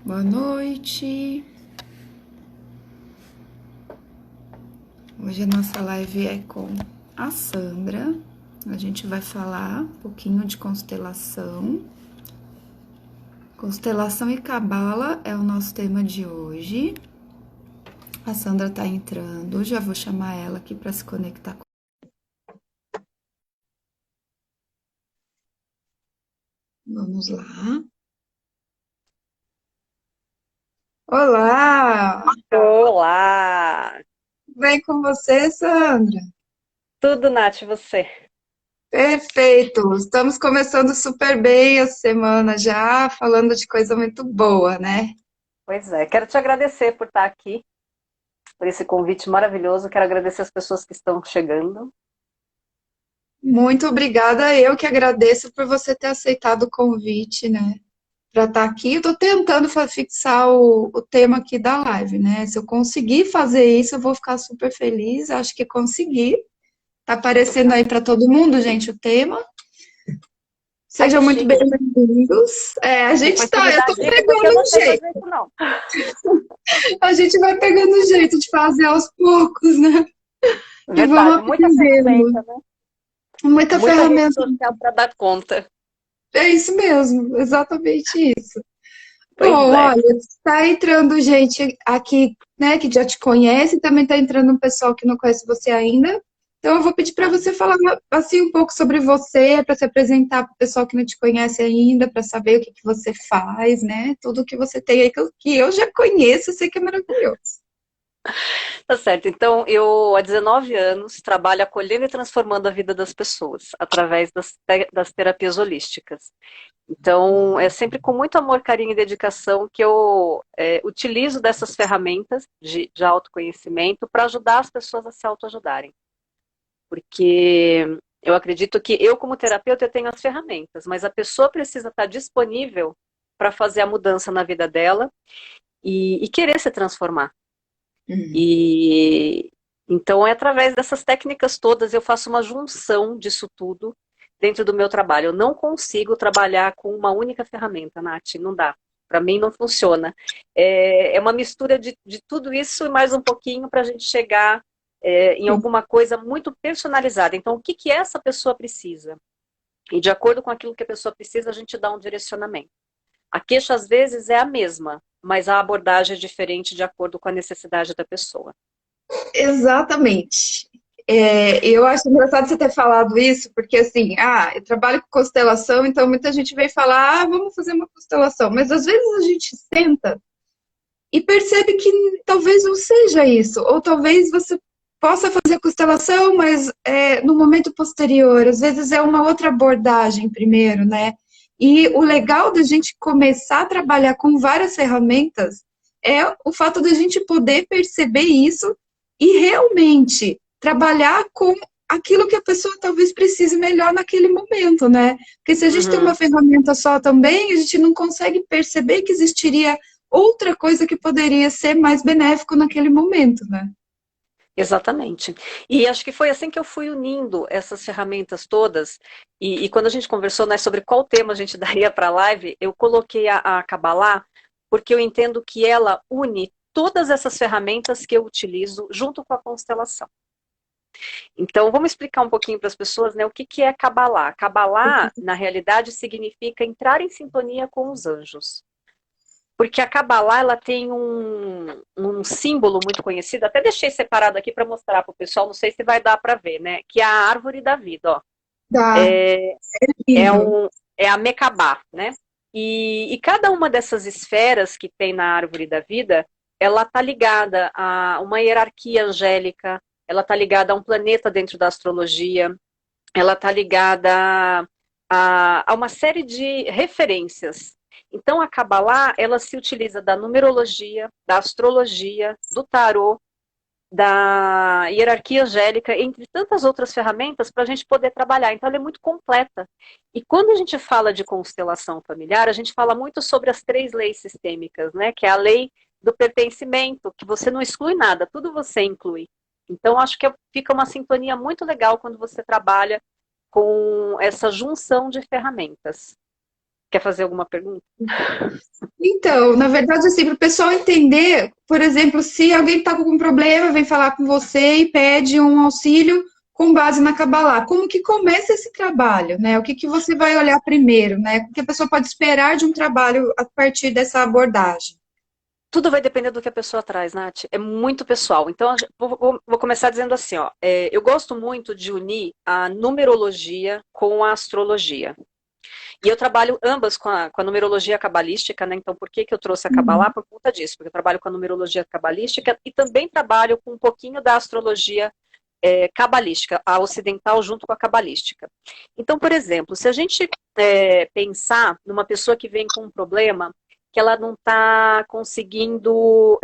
Boa noite. Hoje a nossa live é com a Sandra. A gente vai falar um pouquinho de constelação. Constelação e cabala é o nosso tema de hoje. A Sandra tá entrando, já vou chamar ela aqui para se conectar. Vamos lá. Olá! Olá! Bem com você, Sandra? Tudo, Nath, e você? Perfeito! Estamos começando super bem a semana já, falando de coisa muito boa, né? Pois é, quero te agradecer por estar aqui, por esse convite maravilhoso. Quero agradecer as pessoas que estão chegando. Muito obrigada, eu que agradeço por você ter aceitado o convite, né, para estar aqui. Eu tô tentando fixar o tema aqui da live, né? Se eu conseguir fazer isso, eu vou ficar super feliz. Acho que consegui. Tá aparecendo aí para todo mundo, gente, o tema. Ai, Sejam que muito chique. bem-vindos. A gente Depois você tá, me eu dá tô dica, porque eu pegando não o sei jeito. fazer isso, não. A gente vai pegando o jeito de fazer aos poucos, né? E vamos Verdade, muita aprendendo. ferramenta, né? Muita Muita rede ferramenta. social para dar conta. É isso mesmo, exatamente isso. Pois Bom, é. olha, está entrando gente aqui, né, que já te conhece, também está entrando um pessoal que não conhece você ainda. Então, eu vou pedir para Ah, você falar assim um pouco sobre você, para se apresentar para o pessoal que não te conhece ainda, para saber o que que você faz, né? Tudo que você tem aí que eu já conheço, eu sei que é maravilhoso. tá certo. Então, eu há 19 anos trabalho acolhendo e transformando a vida das pessoas através das terapias holísticas. Então, é sempre com muito amor, carinho e dedicação que eu utilizo dessas ferramentas de autoconhecimento para ajudar as pessoas a se autoajudarem. Porque eu acredito que eu, como terapeuta, eu tenho as ferramentas, mas a pessoa precisa estar disponível para fazer a mudança na vida dela e querer se transformar. Uhum. E então é através dessas técnicas todas eu faço uma junção disso tudo dentro do meu trabalho. Eu não consigo trabalhar com uma única ferramenta, Nath, não dá. Para mim não funciona. É uma mistura de tudo isso e mais um pouquinho para a gente chegar em alguma coisa muito personalizada. Então, o que, que essa pessoa precisa? E de acordo com aquilo que a pessoa precisa, a gente dá um direcionamento. A queixa, às vezes, é a mesma, mas a abordagem é diferente de acordo com a necessidade da pessoa. Exatamente. Eu acho engraçado você ter falado isso, porque assim, eu trabalho com constelação, então muita gente vem falar, vamos fazer uma constelação, mas às vezes a gente senta e percebe que talvez não seja isso, ou talvez você possa fazer a constelação, mas no momento posterior, às vezes é uma outra abordagem primeiro, né? E o legal da gente começar a trabalhar com várias ferramentas é o fato da gente poder perceber isso e realmente trabalhar com aquilo que a pessoa talvez precise melhor naquele momento, né? Porque se a gente tem uma Uhum. ferramenta só também, a gente não consegue perceber que existiria outra coisa que poderia ser mais benéfico naquele momento, né? Exatamente. E acho que foi assim que eu fui unindo essas ferramentas todas. E quando a gente conversou, né, sobre qual tema a gente daria para a live, eu coloquei a Kabbalah, porque eu entendo que ela une todas essas ferramentas que eu utilizo junto com a constelação. Então, vamos explicar um pouquinho para as pessoas, né, o que, que é Kabbalah. Kabbalah, na realidade, significa entrar em sintonia com os anjos. Porque a Kabbalah ela tem um símbolo muito conhecido, até deixei separado aqui para mostrar para o pessoal, não sei se vai dar para ver, né? Que é a árvore da vida, ó. Tá, É, é, lindo. um, é a Mekabá, né? E cada uma dessas esferas que tem na árvore da vida, ela está ligada a uma hierarquia angélica, ela está ligada a um planeta dentro da astrologia, ela está ligada a uma série de referências. Então, a Kabbalah, ela se utiliza da numerologia, da astrologia, do tarô, da hierarquia angélica, entre tantas outras ferramentas, para a gente poder trabalhar. Então, ela é muito completa. E quando a gente fala de constelação familiar, a gente fala muito sobre as três leis sistêmicas, né? Que é a lei do pertencimento, que você não exclui nada, tudo você inclui. Então, acho que fica uma sintonia muito legal quando você trabalha com essa junção de ferramentas. Quer fazer alguma pergunta? Então, na verdade, assim, para o pessoal entender, por exemplo, se alguém está com algum problema, vem falar com você e pede um auxílio com base na Kabbalah, como que começa esse trabalho, né? O que que você vai olhar primeiro, né? O que a pessoa pode esperar de um trabalho a partir dessa abordagem? Tudo vai depender do que a pessoa traz, Nath. É muito pessoal. Então, vou começar dizendo assim, ó. Eu gosto muito de unir a numerologia com a astrologia. E eu trabalho ambas com a numerologia cabalística, né? Então, por que que eu trouxe a Kabbalah? Por conta disso, porque eu trabalho com a numerologia cabalística e também trabalho com um pouquinho da astrologia cabalística, a ocidental junto com a cabalística. Então, por exemplo, se a gente pensar numa pessoa que vem com um problema que ela não está conseguindo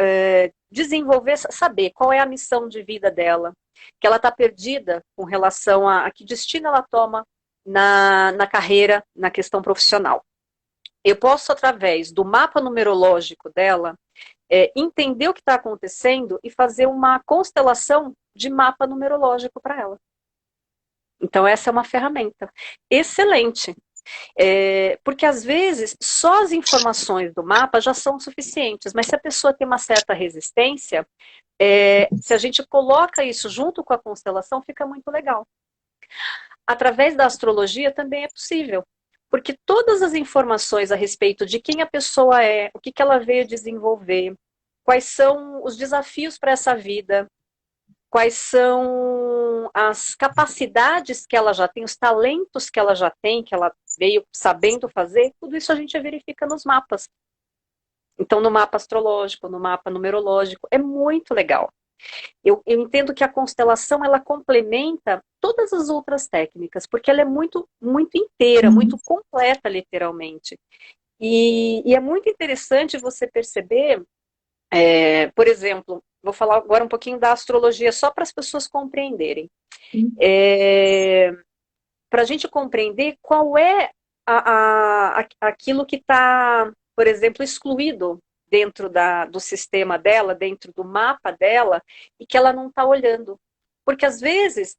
desenvolver, saber qual é a missão de vida dela, que ela está perdida com relação a que destino ela toma na carreira, na questão profissional. Eu posso, através do mapa numerológico dela, entender o que está acontecendo e fazer uma constelação de mapa numerológico para ela. Então, essa é uma ferramenta excelente. Porque, às vezes, só as informações do mapa já são suficientes, mas se a pessoa tem uma certa resistência, se a gente coloca isso junto com a constelação, fica muito legal. Através da astrologia também é possível, porque todas as informações a respeito de quem a pessoa é, o que ela veio desenvolver, quais são os desafios para essa vida, quais são as capacidades que ela já tem, os talentos que ela já tem, que ela veio sabendo fazer, tudo isso a gente verifica nos mapas. Então, no mapa astrológico, no mapa numerológico, é muito legal. Eu entendo que a constelação, ela complementa todas as outras técnicas, porque ela é muito, muito inteira, muito completa, literalmente. E é muito interessante você perceber, por exemplo, vou falar agora um pouquinho da astrologia, só para as pessoas compreenderem. Para a gente compreender qual é aquilo que está, por exemplo, excluído dentro do sistema dela, dentro do mapa dela, e que ela não está olhando. Porque, às vezes,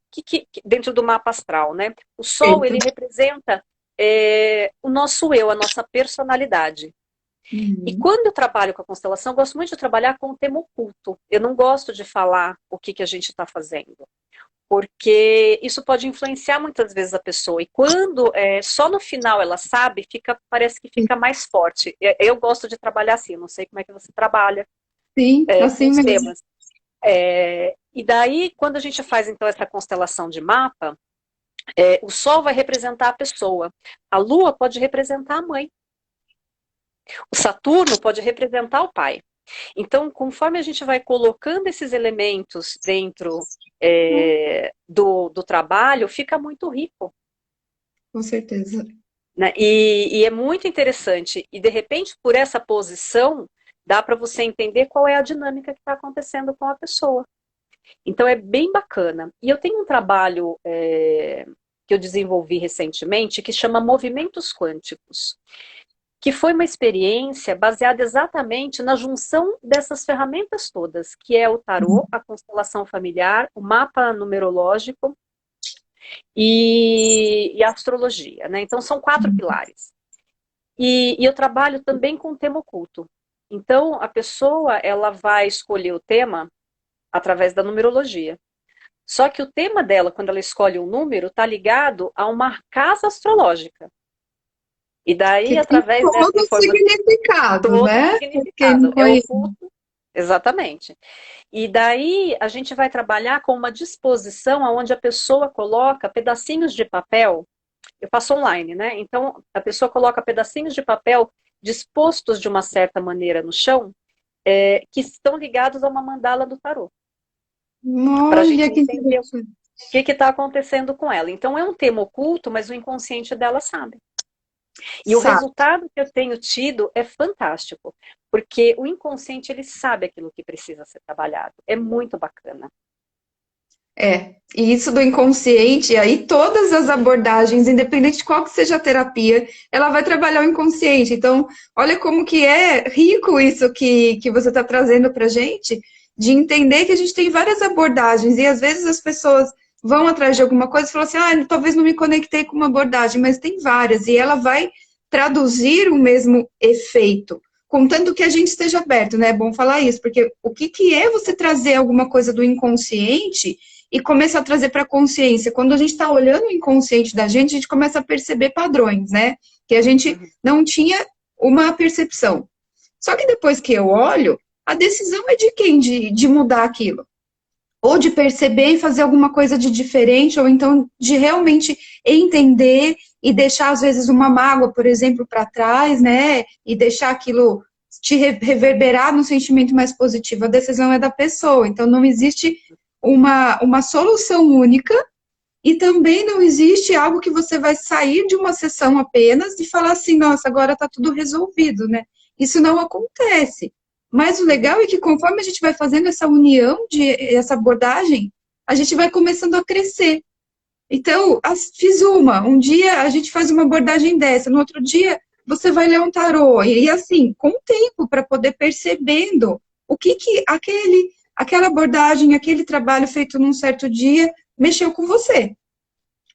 dentro do mapa astral, né? O Sol, ele representa o nosso eu, a nossa personalidade. E quando eu trabalho com a constelação, eu gosto muito de trabalhar com o tema oculto. Eu não gosto de falar o que a gente está fazendo. Porque isso pode influenciar muitas vezes a pessoa. E quando só no final ela sabe, parece que fica mais forte. Eu gosto de trabalhar assim, eu não sei como é que você trabalha. Sim, assim mesmo. Temas. E daí, quando a gente faz então essa constelação de mapa, o Sol vai representar a pessoa. A Lua pode representar a mãe. O Saturno pode representar o pai. Então, conforme a gente vai colocando esses elementos dentro do trabalho, fica muito rico. Com certeza. Né? E é muito interessante. E, de repente, por essa posição, dá para você entender qual é a dinâmica que está acontecendo com a pessoa. Então, é bem bacana. E eu tenho um trabalho que eu desenvolvi recentemente que chama Movimentos Quânticos, que foi uma experiência baseada exatamente na junção dessas ferramentas todas, que é o tarô, a constelação familiar, o mapa numerológico e a astrologia, né? Então, são 4 pilares. E eu trabalho também com o tema oculto. Então, a pessoa, ela vai escolher o tema através da numerologia. Só que o tema dela, quando ela escolhe um número, está ligado a uma casa astrológica. E daí, através dessa informação... significado, né? Significado. É oculto. Exatamente. E daí, a gente vai trabalhar com uma disposição onde a pessoa coloca pedacinhos de papel. Eu faço online, né? Então, a pessoa coloca pedacinhos de papel dispostos de uma certa maneira no chão, que estão ligados a uma mandala do tarô. Para a gente entender o que está acontecendo com ela. Então, é um tema oculto, mas o inconsciente dela sabe. E o resultado que eu tenho tido é fantástico, porque o inconsciente, ele sabe aquilo que precisa ser trabalhado. É muito bacana. E isso do inconsciente, aí todas as abordagens, independente de qual que seja a terapia, ela vai trabalhar o inconsciente. Então, olha como que é rico isso que você está trazendo para a gente, de entender que a gente tem várias abordagens, e às vezes as pessoas vão atrás de alguma coisa e falam assim, talvez não me conectei com uma abordagem, mas tem várias, e ela vai traduzir o mesmo efeito, contanto que a gente esteja aberto, né? É bom falar isso, porque o que, que é você trazer alguma coisa do inconsciente e começar a trazer para a consciência? Quando a gente está olhando o inconsciente da gente, a gente começa a perceber padrões, né? Que a gente não tinha uma percepção. Só que depois que eu olho, a decisão é de quem? De mudar aquilo. Ou de perceber e fazer alguma coisa de diferente, ou então de realmente entender e deixar, às vezes, uma mágoa, por exemplo, para trás, né? E deixar aquilo te reverberar num sentimento mais positivo. A decisão é da pessoa, então não existe uma solução única e também não existe algo que você vai sair de uma sessão apenas e falar assim, nossa, agora está tudo resolvido, né? Isso não acontece. Mas o legal é que conforme a gente vai fazendo essa união, essa abordagem, a gente vai começando a crescer. Então, fiz um dia a gente faz uma abordagem dessa, no outro dia você vai ler um tarô, e assim, com o tempo, para poder percebendo o que aquela abordagem, aquele trabalho feito num certo dia, mexeu com você.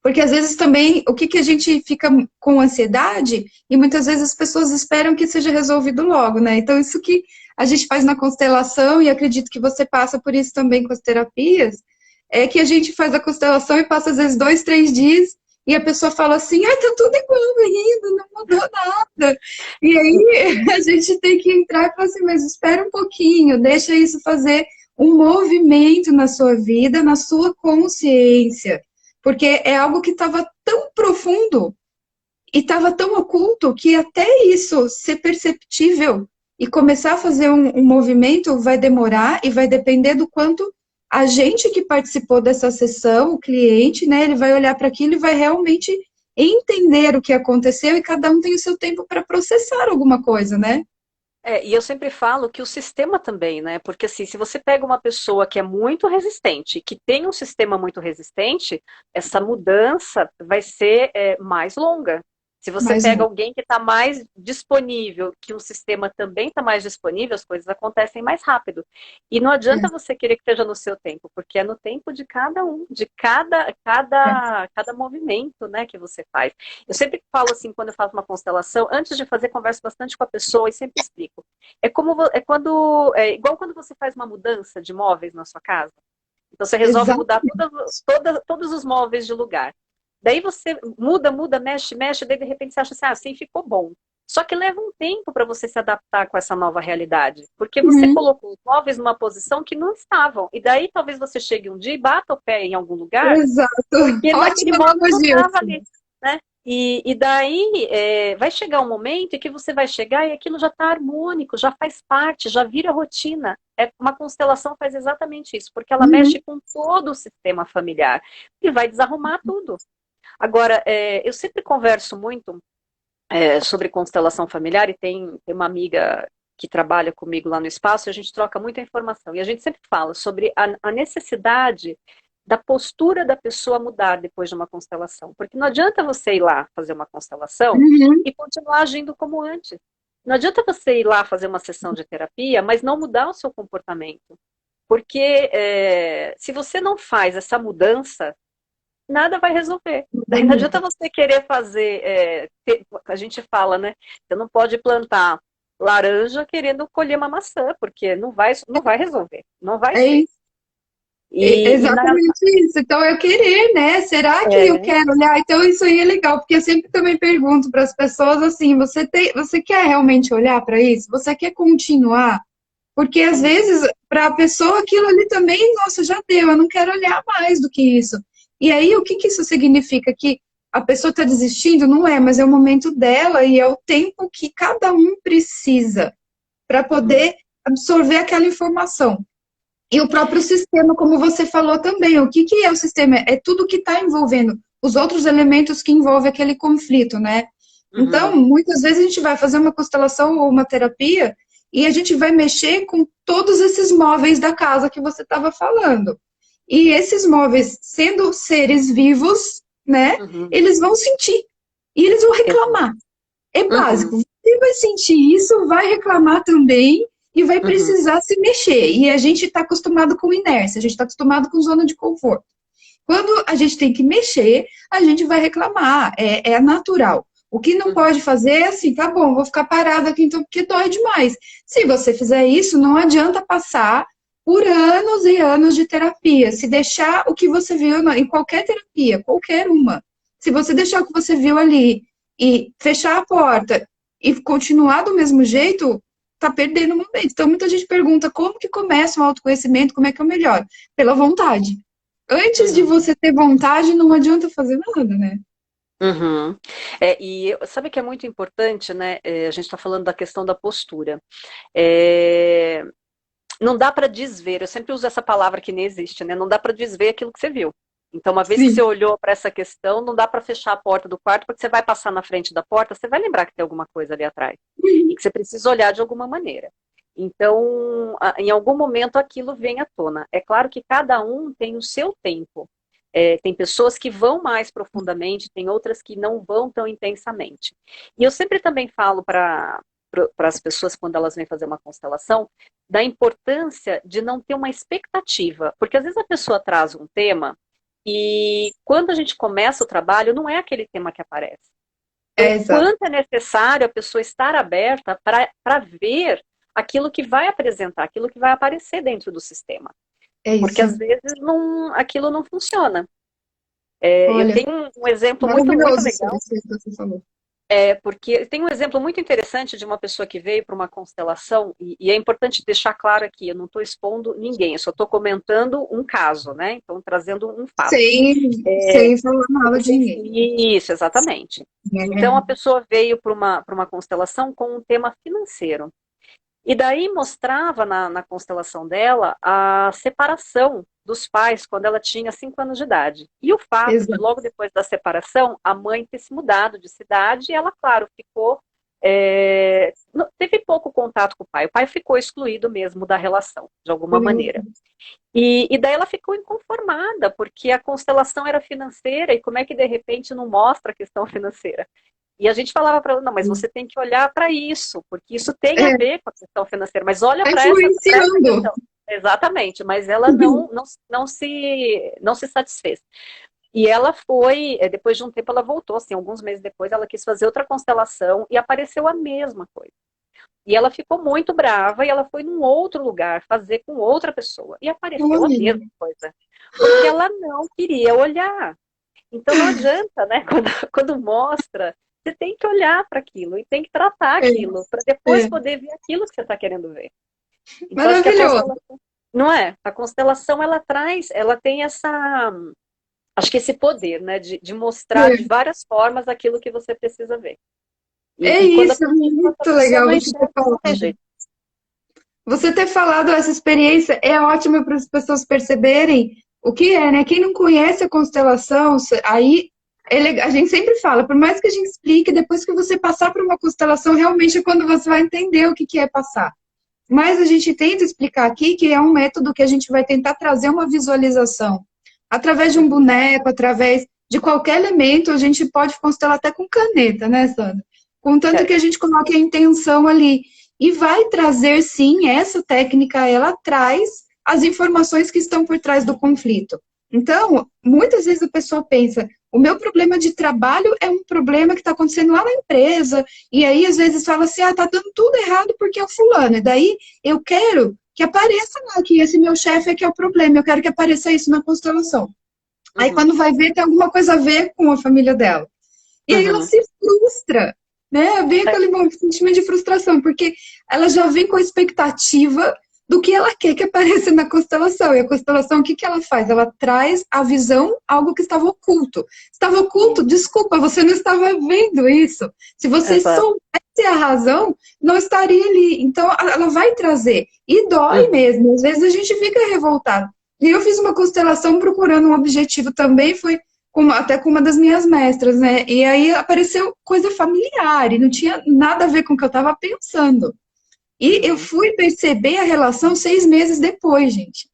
Porque às vezes também, o que a gente fica com ansiedade, e muitas vezes as pessoas esperam que seja resolvido logo, né? Então, isso que a gente faz na constelação, e acredito que você passa por isso também com as terapias, é que a gente faz a constelação e passa às vezes 2, 3 dias, e a pessoa fala assim, ai, tá tudo igual ainda, não mudou nada. E aí a gente tem que entrar e falar assim, mas espera um pouquinho, deixa isso fazer um movimento na sua vida, na sua consciência. Porque é algo que estava tão profundo e estava tão oculto que até isso ser perceptível e começar a fazer um movimento vai demorar e vai depender do quanto a gente que participou dessa sessão, o cliente, né, ele vai olhar para aquilo e vai realmente entender o que aconteceu e cada um tem o seu tempo para processar alguma coisa, né? E eu sempre falo que o sistema também, né? Porque assim, se você pega uma pessoa que é muito resistente, que tem um sistema muito resistente, essa mudança vai ser mais longa. Se você Mais pega um. alguém que está mais disponível, que o sistema também está mais disponível, as coisas acontecem mais rápido. E não adianta você querer que esteja no seu tempo, porque é no tempo de cada um, de cada movimento, né, que você faz. Eu sempre falo assim, quando eu faço uma constelação, antes de fazer, converso bastante com a pessoa e sempre explico. É igual quando você faz uma mudança de móveis na sua casa. Então você resolve mudar todos os móveis de lugar. Daí você muda, mexe, daí de repente você acha assim, assim ficou bom. Só que leva um tempo para você se adaptar com essa nova realidade. Porque você colocou os móveis numa posição que não estavam. E daí talvez você chegue um dia e bata o pé em algum lugar. Exato. Porque naquele Ótima móvel não analogia. estava ali, né? E daí vai chegar um momento em que você vai chegar e aquilo já está harmônico, já faz parte, já vira rotina. Uma constelação faz exatamente isso, porque ela mexe com todo o sistema familiar e vai desarrumar tudo. Agora, eu sempre converso muito sobre constelação familiar e tem uma amiga que trabalha comigo lá no espaço, e a gente troca muita informação. E a gente sempre fala sobre a necessidade da postura da pessoa mudar depois de uma constelação. Porque não adianta você ir lá fazer uma constelação e continuar agindo como antes. Não adianta você ir lá fazer uma sessão de terapia, mas não mudar o seu comportamento. Porque se você não faz essa mudança, nada vai resolver. Daí não adianta você querer fazer, a gente fala, né? Você não pode plantar laranja querendo colher uma maçã, porque não vai resolver. Não vai ser. Exatamente isso. Então, eu querer, né? Será que eu quero olhar? Então, isso aí é legal, porque eu sempre também pergunto para as pessoas assim: você quer realmente olhar para isso? Você quer continuar? Porque às vezes, para a pessoa, aquilo ali também, nossa, já deu, eu não quero olhar mais do que isso. E aí, o que isso significa? Que a pessoa está desistindo? Não é, mas é o momento dela e é o tempo que cada um precisa para poder absorver aquela informação. E o próprio sistema, como você falou também, o que é o sistema? É tudo que está envolvendo, os outros elementos que envolvem aquele conflito, né? Então, muitas vezes a gente vai fazer uma constelação ou uma terapia e a gente vai mexer com todos esses móveis da casa que você estava falando. E esses móveis, sendo seres vivos, né, eles vão sentir e eles vão reclamar. É básico. Você vai sentir isso, vai reclamar também e vai precisar se mexer. E a gente está acostumado com inércia, a gente está acostumado com zona de conforto. Quando a gente tem que mexer, a gente vai reclamar, é natural. O que não pode fazer é assim, tá bom, vou ficar parada aqui então porque dói demais. Se você fizer isso, não adianta passar por anos e anos de terapia. Se deixar o que você viu em qualquer terapia, qualquer uma, se você deixar o que você viu ali e fechar a porta e continuar do mesmo jeito, tá perdendo o momento. Então, muita gente pergunta como que começa o autoconhecimento, como é que eu melhoro? Pela vontade. Antes de você ter vontade, não adianta fazer nada, né? Uhum. E sabe que é muito importante, né? A gente está falando da questão da postura. É, não dá para desver, eu sempre uso essa palavra que nem existe, né? Não dá para desver aquilo que você viu. Então, uma vez que você Sim. olhou para essa questão, não dá para fechar a porta do quarto, porque você vai passar na frente da porta, você vai lembrar que tem alguma coisa ali atrás. E que você precisa olhar de alguma maneira. Então, em algum momento aquilo vem à tona. É claro que cada um tem o seu tempo. Tem pessoas que vão mais profundamente, tem outras que não vão tão intensamente. E eu sempre também falo para as pessoas, quando elas vêm fazer uma constelação, da importância de não ter uma expectativa. Porque às vezes a pessoa traz um tema e quando a gente começa o trabalho, não é aquele tema que aparece. Então, o Exato. quanto é necessário a pessoa estar aberta para ver aquilo que vai apresentar, aquilo que vai aparecer dentro do sistema. É Porque isso. às vezes aquilo não funciona. Eu Olha, tenho um exemplo muito maravilhoso legal, isso que você falou. porque tem um exemplo muito interessante de uma pessoa que veio para uma constelação, e é importante deixar claro aqui, eu não estou expondo ninguém, eu só estou comentando um caso, né? Então, trazendo um fato. Sem falar nada de ninguém. Isso, exatamente. Então, a pessoa veio para uma constelação com um tema financeiro. E daí mostrava na constelação dela a separação dos pais quando ela tinha 5 anos de idade. E o fato de, Exato. logo depois da separação, a mãe ter se mudado de cidade e ela, claro, ficou. Teve pouco contato com o pai. O pai ficou excluído mesmo da relação, de alguma maneira. E daí ela ficou inconformada, porque a constelação era financeira, e como é que de repente não mostra a questão financeira? E a gente falava para ela, não, mas você tem que olhar para isso, porque isso tem a É, ver com a questão financeira, mas olha tá para essa influenciando. questão. Exatamente, mas ela não se satisfez. E ela foi, depois de um tempo, ela voltou, assim, alguns meses depois, ela quis fazer outra constelação e apareceu a mesma coisa. E ela ficou muito brava e ela foi num outro lugar fazer com outra pessoa. E apareceu a Olha, mesma coisa. Porque ela não queria olhar. Então não adianta, né? Quando mostra, você tem que olhar para aquilo e tem que tratar é, aquilo, para depois é. poder ver aquilo que você está querendo ver. Então acho que a Maravilhoso. constelação, não é? A constelação ela tem acho que esse poder, né? De mostrar de É, várias formas aquilo que você precisa ver. é E quando isso, a muito pessoa legal não você ter enxerga, não tem falado. jeito. Você ter falado essa experiência é ótima para as pessoas perceberem o que é, né? Quem não conhece a constelação, aí a gente sempre fala, por mais que a gente explique, depois que você passar por uma constelação, realmente é quando você vai entender o que é passar. Mas a gente tenta explicar aqui que é um método que a gente vai tentar trazer uma visualização. Através de um boneco, através de qualquer elemento, a gente pode constelar até com caneta, né, Sandra? Contanto que É. a gente coloque a intenção ali. E vai trazer, sim, essa técnica, ela traz as informações que estão por trás do conflito. Então, muitas vezes a pessoa pensa, o meu problema de trabalho é um problema que está acontecendo lá na empresa, e aí às vezes fala assim, tá dando tudo errado porque é o fulano, e daí eu quero que apareça lá que esse meu chefe é que é o problema, eu quero que apareça isso na constelação. Aí Uhum, quando vai ver, tem alguma coisa a ver com a família dela. E aí ela uhum. se frustra, né? Vem É, aquele sentimento de frustração, porque ela já vem com a expectativa do que ela quer que apareça na constelação. E a constelação, o que que ela faz? Ela traz à visão algo que estava oculto. Estava oculto? Desculpa, você não estava vendo isso. Se você exato. soubesse a razão, não estaria ali. Então, ela vai trazer. E dói Uhum, mesmo. Às vezes a gente fica revoltado. E eu fiz uma constelação procurando um objetivo também, foi até com uma das minhas mestras, né? E aí apareceu coisa familiar e não tinha nada a ver com o que eu estava pensando. E eu uhum. fui perceber a relação 6 meses depois, gente.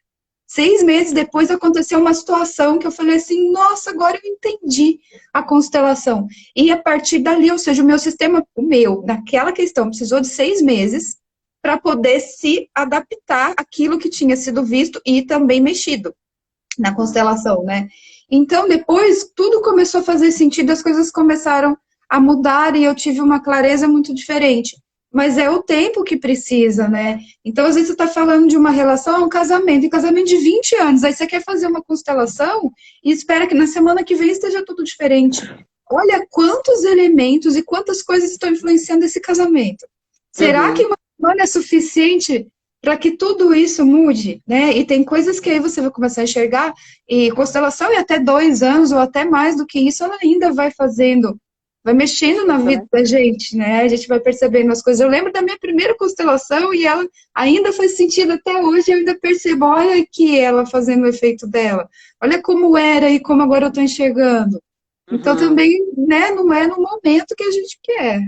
6 meses depois aconteceu uma situação que eu falei assim, nossa, agora eu entendi a constelação. E a partir dali, ou seja, o meu sistema, o meu, naquela questão, precisou de 6 meses para poder se adaptar àquilo que tinha sido visto e também mexido na Uhum. constelação, né? Então, depois, tudo começou a fazer sentido, as coisas começaram a mudar e eu tive uma clareza muito diferente. Mas é o tempo que precisa, né? Então, às vezes, você está falando de uma relação, um casamento de 20 anos, aí você quer fazer uma constelação e espera que na semana que vem esteja tudo diferente. Olha quantos elementos e quantas coisas estão influenciando esse casamento. Será que Uhum. uma semana é suficiente para que tudo isso mude, né? E tem coisas que aí você vai começar a enxergar, e constelação é até 2 anos ou até mais do que isso, ela ainda vai fazendo, vai mexendo na Isso, vida né? da gente, né? A gente vai percebendo as coisas. Eu lembro da minha primeira constelação e ela ainda faz sentido até hoje, eu ainda percebo, olha aqui ela fazendo o efeito dela. Olha como era e como agora eu estou enxergando. Então Uhum. também, né, não é no momento que a gente quer.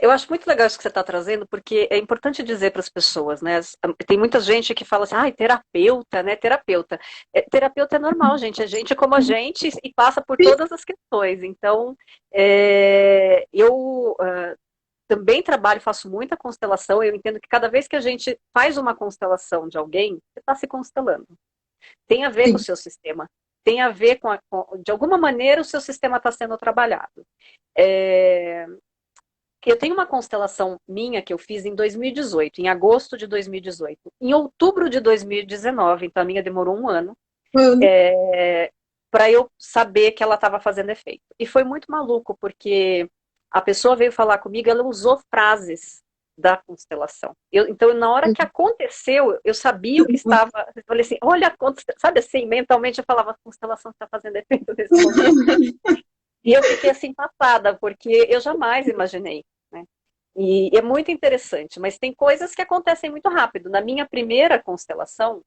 Eu acho muito legal isso que você está trazendo, porque é importante dizer para as pessoas, né? Tem muita gente que fala assim, ai, terapeuta, né? Terapeuta. Terapeuta é normal, gente, é gente como a gente e passa por todas as questões. Então, eu também trabalho, faço muita constelação, eu entendo que cada vez que a gente faz uma constelação de alguém, você está se constelando. Tem a ver com o Sim. seu sistema. Tem a ver de alguma maneira, o seu sistema está sendo trabalhado. É, eu tenho uma constelação minha que eu fiz em 2018, em agosto de 2018. Em outubro de 2019, então a minha demorou um ano, Mano, para eu saber que ela estava fazendo efeito. E foi muito maluco, porque a pessoa veio falar comigo, ela usou frases da constelação. Então, na hora que aconteceu, eu sabia o que estava. Eu falei assim: olha, sabe assim, mentalmente eu falava: a constelação está fazendo efeito nesse momento. E eu fiquei assim, passada, porque eu jamais imaginei, né? E é muito interessante, mas tem coisas que acontecem muito rápido. Na minha primeira constelação,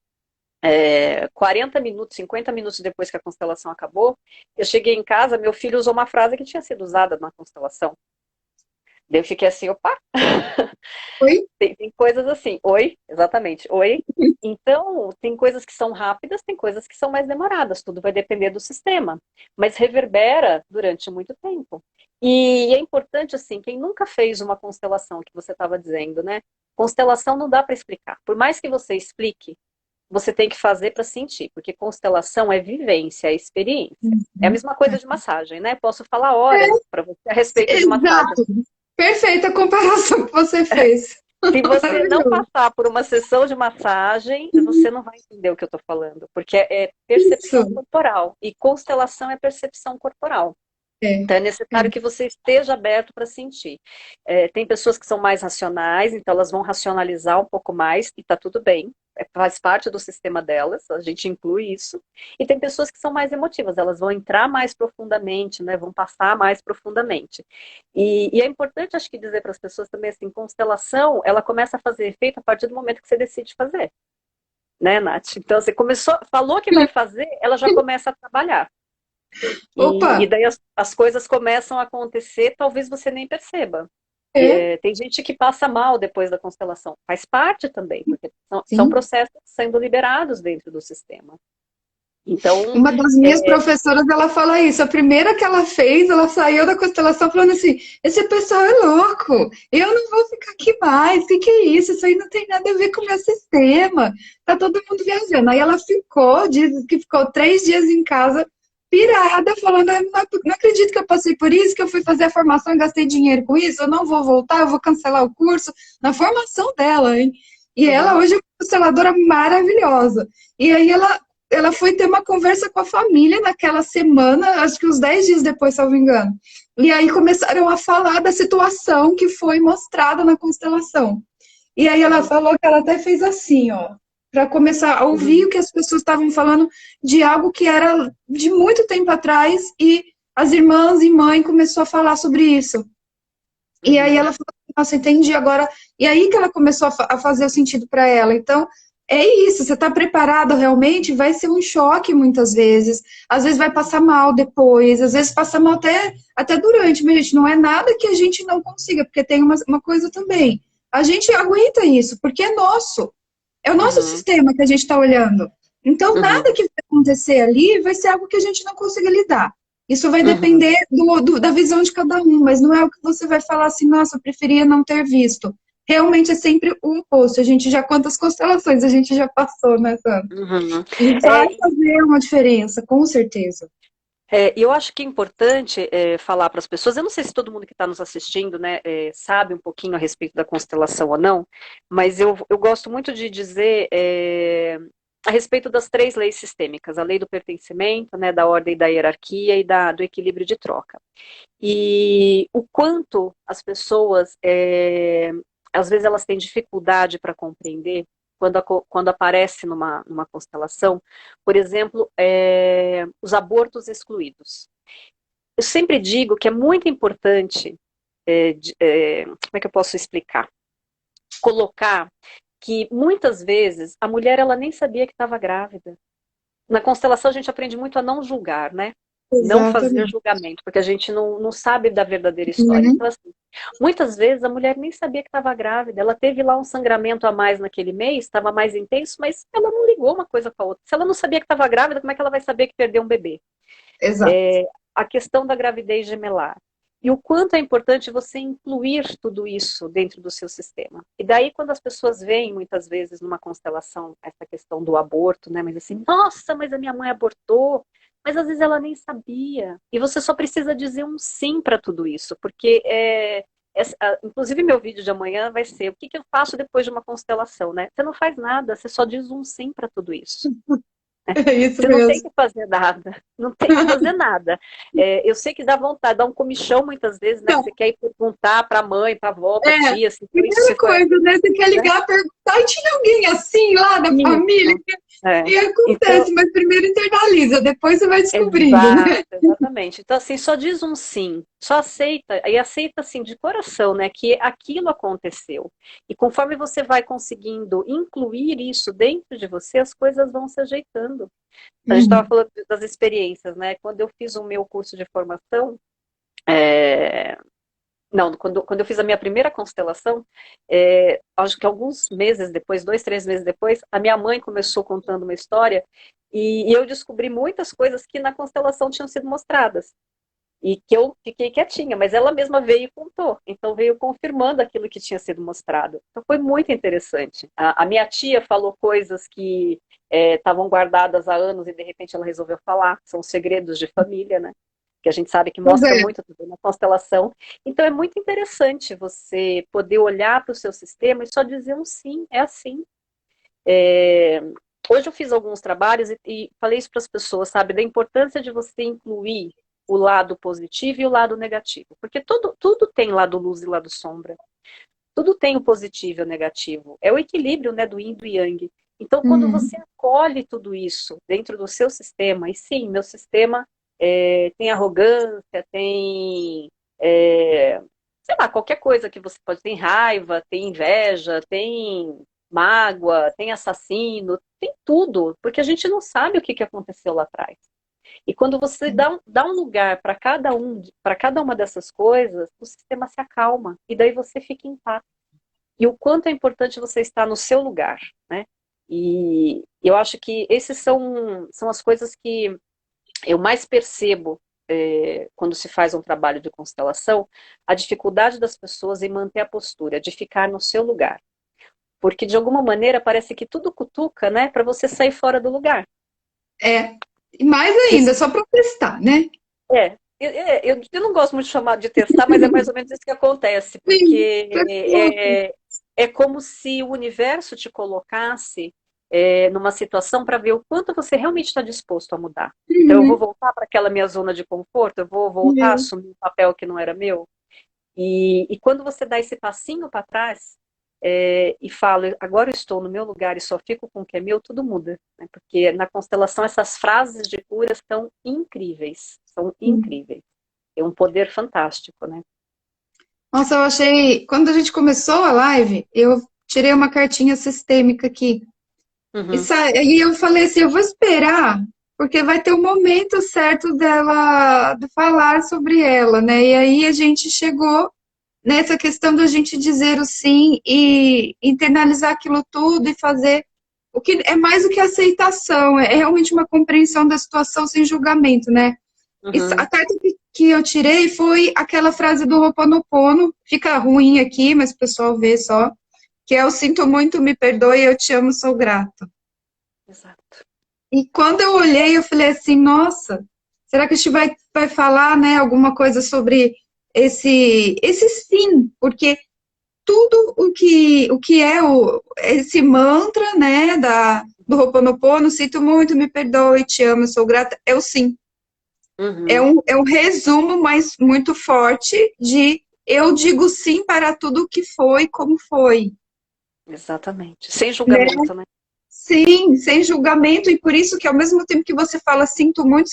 40 minutos, 50 minutos depois que a constelação acabou, eu cheguei em casa, meu filho usou uma frase que tinha sido usada na constelação. Daí eu fiquei assim, opa, foi? tem coisas assim, oi, exatamente, oi. Então, tem coisas que são rápidas, tem coisas que são mais demoradas, tudo vai depender do sistema, mas reverbera durante muito tempo. E é importante, assim, quem nunca fez uma constelação, que você estava dizendo, né? Constelação não dá para explicar. Por mais que você explique, você tem que fazer para sentir, porque constelação é vivência, é experiência. É a Uhum. mesma coisa de massagem, né? Posso falar horas para você a respeito de massagem. Exato. Perfeita a comparação que você fez. Se você não Maravilhoso. passar por uma sessão de massagem, você não vai entender o que eu estou falando, porque é Isso. percepção corporal e constelação é percepção corporal. É, Então é é. necessário que você esteja aberto para sentir. Tem pessoas que são mais racionais, então elas vão racionalizar um pouco mais e está tudo bem. Faz parte do sistema delas, a gente inclui isso. E tem pessoas que são mais emotivas, elas vão entrar mais profundamente, né, vão passar mais profundamente. E é importante, acho que, dizer para as pessoas também assim, constelação, ela começa a fazer efeito a partir do momento que você decide fazer, né, Nath? Então você começou, falou que vai fazer, ela já começa a trabalhar. Opa, E daí as coisas começam a acontecer, talvez você nem perceba. é, Tem gente que passa mal depois da constelação. Faz parte também, porque são sim. processos sendo liberados dentro do sistema. Então, Uma das minhas professoras, ela fala isso. A primeira que ela fez, ela saiu da constelação falando assim: esse pessoal é louco, eu não vou ficar aqui mais. O que que é isso? Isso aí não tem nada a ver com o meu sistema. Tá todo mundo viajando. Aí ela ficou, diz que ficou 3 dias em casa, pirada, falando: "Ah, não acredito que eu passei por isso, que eu fui fazer a formação e gastei dinheiro com isso, eu não vou voltar, eu vou cancelar o curso." Na formação dela, hein? E ela uhum, hoje é uma consteladora maravilhosa. E aí ela foi ter uma conversa com a família naquela semana, acho que uns 10 dias depois, se eu não me engano. E aí começaram a falar da situação que foi mostrada na constelação. E aí ela uhum, falou que ela até fez assim, ó, para começar a ouvir uhum, o que as pessoas estavam falando de algo que era de muito tempo atrás e as irmãs e mãe começou a falar sobre isso. E aí uhum, ela falou, nossa, entendi agora. E aí que ela começou a fazer o sentido para ela. Então, é isso, você está preparado realmente? Vai ser um choque muitas vezes. Às vezes vai passar mal depois, às vezes passa mal até durante, mas gente, não é nada que a gente não consiga, porque tem uma coisa também. A gente aguenta isso, porque é nosso. É o nosso uhum, sistema que a gente está olhando. Então, nada uhum, que vai acontecer ali vai ser algo que a gente não consiga lidar. Isso vai uhum. depender da visão de cada um, mas não é o que você vai falar assim, nossa, eu preferia não ter visto. Realmente é sempre o oposto. A gente já, quantas constelações a gente já passou, né, Sandra? Uhum. E vai É, fazer uma diferença, com certeza. E eu acho que é importante falar para as pessoas, eu não sei se todo mundo que está nos assistindo, né, sabe um pouquinho a respeito da constelação ou não, mas eu gosto muito de dizer a respeito das três leis sistêmicas, a lei do pertencimento, né, da ordem e da hierarquia e do equilíbrio de troca. E o quanto as pessoas, às vezes elas têm dificuldade para compreender quando aparece numa constelação, por exemplo, os abortos excluídos. Eu sempre digo que é muito importante, como é que eu posso explicar? Colocar que muitas vezes a mulher ela nem sabia que estava grávida. Na constelação a gente aprende muito a não julgar, né? Não fazer Exatamente. julgamento, porque a gente não sabe da verdadeira história. Uhum. Então, assim, muitas vezes a mulher nem sabia que estava grávida, ela teve lá um sangramento a mais naquele mês, estava mais intenso, mas ela não ligou uma coisa com a outra. Se ela não sabia que estava grávida, como é que ela vai saber que perdeu um bebê? Exato. A questão da gravidez gemelar. E o quanto é importante você incluir tudo isso dentro do seu sistema. E daí, quando as pessoas veem, muitas vezes, numa constelação, essa questão do aborto, né? Mas assim, nossa, mas a minha mãe abortou. Mas às vezes ela nem sabia. E você só precisa dizer um sim para tudo isso. Porque, inclusive, meu vídeo de amanhã vai ser o que eu faço depois de uma constelação, né? Você não faz nada, você só diz um sim para tudo isso. É isso Você não tem mesmo. que fazer nada, não tem que fazer nada. Eu sei que dá vontade, dá um comichão muitas vezes, né? Que Então, você quer ir perguntar para a mãe, para a avó, para a é, tia, se primeira foi coisa, assim, né? Você quer né? ligar, perguntar, e tinha alguém assim lá na família? Isso. É. E Então, acontece, mas primeiro internaliza, depois você vai descobrindo, exato, né? exatamente. Então, assim, só diz um sim, só aceita, e aceita, assim, de coração, né, que aquilo aconteceu. E conforme você vai conseguindo incluir isso dentro de você, as coisas vão se ajeitando. A gente estava Uhum. falando das experiências, né? Quando eu fiz o meu curso de formação, é, não, quando eu fiz a minha primeira constelação, acho que alguns meses depois, 2, 3 meses depois, a minha mãe começou contando uma história e eu descobri muitas coisas que na constelação tinham sido mostradas. E que eu fiquei quietinha, mas ela mesma veio e contou. Então veio confirmando aquilo que tinha sido mostrado. Então foi muito interessante. A minha tia falou coisas que estavam guardadas há anos e de repente ela resolveu falar. São segredos de família, né? Que a gente sabe que Pois mostra é. muito também na constelação. Então é muito interessante você poder olhar para o seu sistema e só dizer um sim, é assim. É, Hoje eu fiz alguns trabalhos e falei isso para as pessoas, sabe, da importância de você incluir o lado positivo e o lado negativo. Porque tudo tem lado luz e lado sombra. Tudo tem o positivo e o negativo. É o equilíbrio, né, do yin e do yang. Então, quando Uhum. você acolhe tudo isso dentro do seu sistema, e sim, meu sistema tem arrogância, tem, sei lá, qualquer coisa que você pode, tem raiva, tem inveja, tem mágoa, tem assassino, tem tudo, porque a gente não sabe o que aconteceu lá atrás. E quando você dá um lugar para cada uma dessas coisas, o sistema se acalma e daí você fica em paz. E o quanto é importante você estar no seu lugar, né? E eu acho que esses são as coisas que eu mais percebo quando se faz um trabalho de constelação, a dificuldade das pessoas em manter a postura, de ficar no seu lugar. Porque de alguma maneira parece que tudo cutuca, né, para você sair fora do lugar. É. E mais Isso ainda, só para testar, né? eu não gosto muito de chamar de testar, mas é mais ou menos isso que acontece, Sim, porque perfeito. é como se o universo te colocasse numa situação para ver o quanto você realmente está disposto a mudar. Então, eu vou Uhum. voltar para aquela minha zona de conforto, eu vou voltar a assumir um papel que não era meu. E quando você dá esse passinho para trás e fala, agora eu estou no meu lugar e só fico com o que é meu, tudo muda. Né? Porque na constelação essas frases de cura são incríveis, são Uhum. incríveis. Tem um poder fantástico, né? Nossa, eu achei. Quando a gente começou a live, eu tirei uma cartinha sistêmica aqui. Uhum. E eu falei assim: eu vou esperar, porque vai ter o momento certo dela de falar sobre ela, né? E aí a gente chegou nessa questão da gente dizer o sim e internalizar aquilo tudo e fazer o que é mais do que aceitação, é realmente uma compreensão da situação sem julgamento, né? E a Uhum. carta que eu tirei foi aquela frase do Ho'oponopono, fica ruim aqui, mas o pessoal vê só, que é eu sinto muito, me perdoe, eu te amo, sou grato. Exato. E quando eu olhei, eu falei assim, nossa, Será que a gente vai falar, né, alguma coisa sobre esse sim? Porque tudo o que é esse mantra, né, do Ho'oponopono, sinto muito, me perdoe, te amo, sou grata, é o sim. Uhum. É um resumo, mas muito forte de eu digo sim para tudo que foi, como foi. Exatamente. Sem Né? julgamento, né? Sim, sem julgamento, e por isso que ao mesmo tempo que você fala sinto muito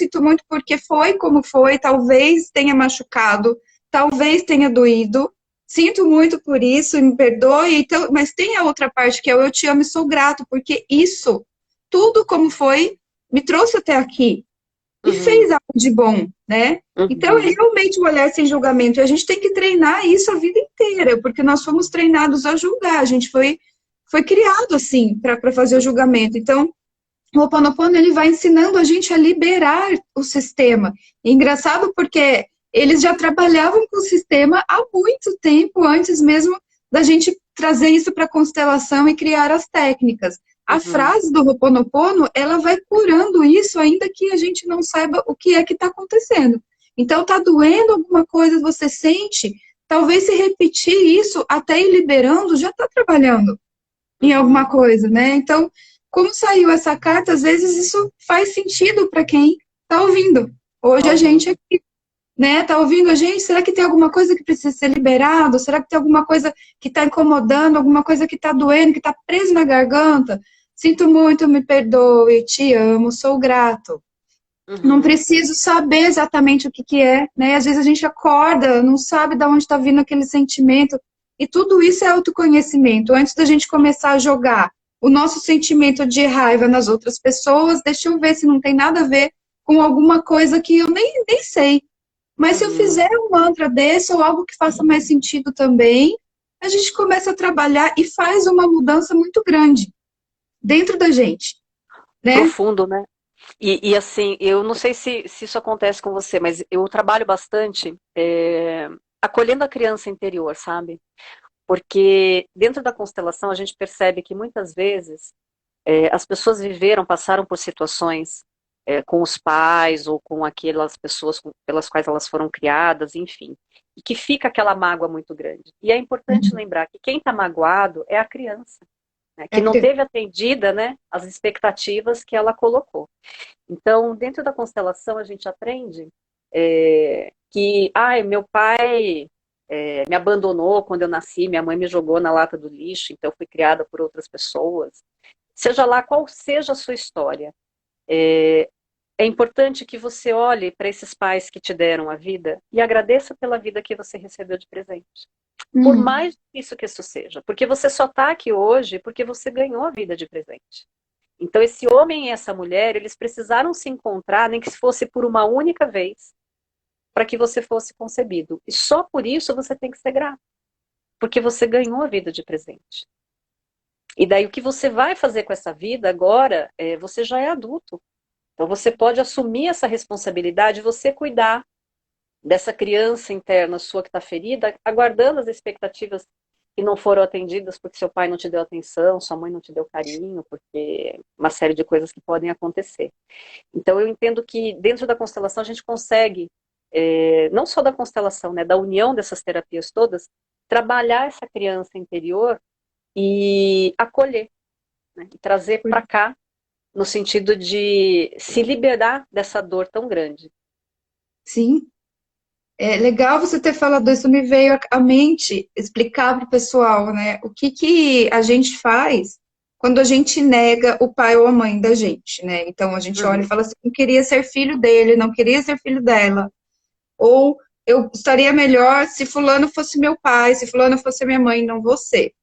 porque foi como foi, talvez tenha machucado, talvez tenha doído, sinto muito por isso, e me perdoe, então, mas tem a outra parte que é o eu te amo e sou grato, porque isso, tudo como foi, me trouxe até aqui e Uhum. fez algo de bom, né? Então é Uhum. realmente um olhar sem julgamento, e a gente tem que treinar isso a vida inteira, porque nós fomos treinados a julgar, a gente foi criado assim para fazer o julgamento. Então, o Ho Oponopono ele vai ensinando a gente a liberar o sistema. E engraçado porque eles já trabalhavam com o sistema há muito tempo antes mesmo da gente trazer isso para a constelação e criar as técnicas. A Uhum. frase do Ho Oponopono, ela vai curando isso ainda que a gente não saiba o que é que está acontecendo. Então, tá doendo alguma coisa, você sente, talvez se repetir isso até ir liberando, já está trabalhando em alguma Uhum. coisa, né? Então, como saiu essa carta, às vezes isso faz sentido para quem está ouvindo. Hoje a Uhum. gente aqui, né, tá ouvindo a gente, será que tem alguma coisa que precisa ser liberado? Será que tem alguma coisa que está incomodando, alguma coisa que está doendo, que está preso na garganta? Sinto muito, me perdoe, te amo, sou grato. Não Uhum. preciso saber exatamente o que que é, né? Às vezes a gente acorda, não sabe de onde está vindo aquele sentimento. E tudo isso é autoconhecimento. Antes da gente começar a jogar o nosso sentimento de raiva nas outras pessoas, deixa eu ver se não tem nada a ver com alguma coisa que eu nem sei. Mas se eu Uhum. fizer um mantra desse ou algo que faça mais sentido também, a gente começa a trabalhar e faz uma mudança muito grande dentro da gente, né? Profundo, né? E assim, eu não sei se isso acontece com você, mas eu trabalho bastante acolhendo a criança interior, sabe? Porque dentro da constelação a gente percebe que muitas vezes as pessoas viveram, passaram por situações com os pais ou com aquelas pessoas pelas quais elas foram criadas, enfim, e que fica aquela mágoa muito grande. E é importante lembrar que quem está magoado é a criança, né, É que não criança. teve atendida, né, as expectativas que ela colocou. Então, dentro da constelação, a gente aprende que, ai, meu pai me abandonou quando eu nasci, minha mãe me jogou na lata do lixo, então eu fui criada por outras pessoas. Seja lá qual seja a sua história, é, é importante que você olhe para esses pais que te deram a vida e agradeça pela vida que você recebeu de presente. Por Uhum. mais difícil que isso seja, porque você só está aqui hoje porque você ganhou a vida de presente. Então, esse homem e essa mulher, eles precisaram se encontrar, nem que fosse por uma única vez, para que você fosse concebido. E só por isso você tem que ser grato, porque você ganhou a vida de presente. E daí o que você vai fazer com essa vida agora, você já é adulto. Então você pode assumir essa responsabilidade, você cuidar dessa criança interna sua que está ferida, aguardando as expectativas que não foram atendidas porque seu pai não te deu atenção, sua mãe não te deu carinho, porque uma série de coisas que podem acontecer. Então eu entendo que dentro da constelação a gente consegue, não só da constelação, né, da união dessas terapias todas, trabalhar essa criança interior e acolher, né, e trazer para cá no sentido de se liberar dessa dor tão grande. Sim. É legal você ter falado isso, me veio à mente explicar para o pessoal, né? O que que a gente faz quando a gente nega o pai ou a mãe da gente, né? Então a gente olha e Uhum, fala assim, não queria ser filho dele, não queria ser filho dela. Ou eu estaria melhor se fulano fosse meu pai, se fulano fosse minha mãe, não você.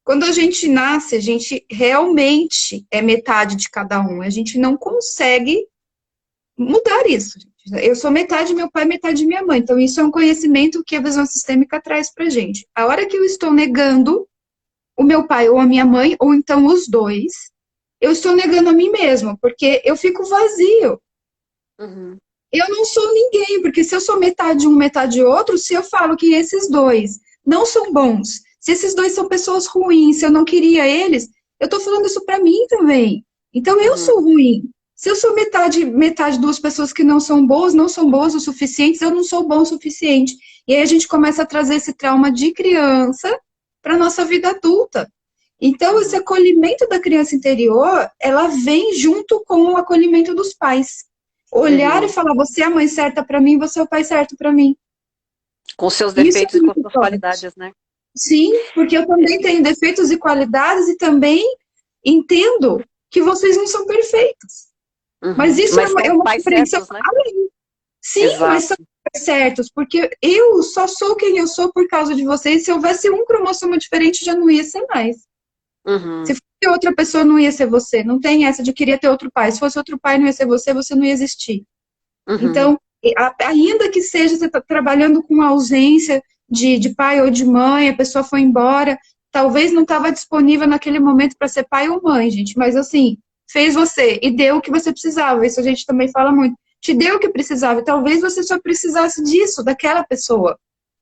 Quando a gente nasce, a gente realmente é metade de cada um. A gente não consegue mudar isso. Gente. Eu sou metade meu pai, metade minha mãe. Então, isso é um conhecimento que a visão sistêmica traz pra gente. A hora que eu estou negando o meu pai ou a minha mãe, ou então os dois, eu estou negando a mim mesma, porque eu fico vazio. uhum, Eu não sou ninguém, porque se eu sou metade um, metade outro, se eu falo que esses dois não são bons, se esses dois são pessoas ruins, se eu não queria eles, eu tô falando isso pra mim também. Então eu uhum, sou ruim. Se eu sou metade duas pessoas que não são boas o suficiente, eu não sou bom o suficiente. E aí a gente começa a trazer esse trauma de criança para nossa vida adulta. Então, esse acolhimento da criança interior, ela vem junto com o acolhimento dos pais. Olhar e Uhum. falar, você é a mãe certa para mim, você é o pai certo para mim. Com seus Isso é defeitos e com muito suas forte. qualidades, né? Sim, porque eu também tenho defeitos e qualidades e também entendo que vocês não são perfeitos. Mas Uhum. isso Mas é são uma pais compreensão certos, né? além. Sim, mas são Exato. certos, porque eu só sou quem eu sou por causa de vocês. Se houvesse um cromossomo diferente, já não ia ser mais. Se Uhum. fosse outra pessoa, não ia ser você. Não tem essa de querer ter outro pai. Se fosse outro pai, não ia ser você, você não ia existir. Uhum. Então, ainda que seja você tá trabalhando com ausência de pai ou de mãe, a pessoa foi embora, talvez não estava disponível naquele momento para ser pai ou mãe, gente, mas assim, fez você e deu o que você precisava. Isso a gente também fala muito. Te deu o que precisava, e talvez você só precisasse disso, daquela pessoa.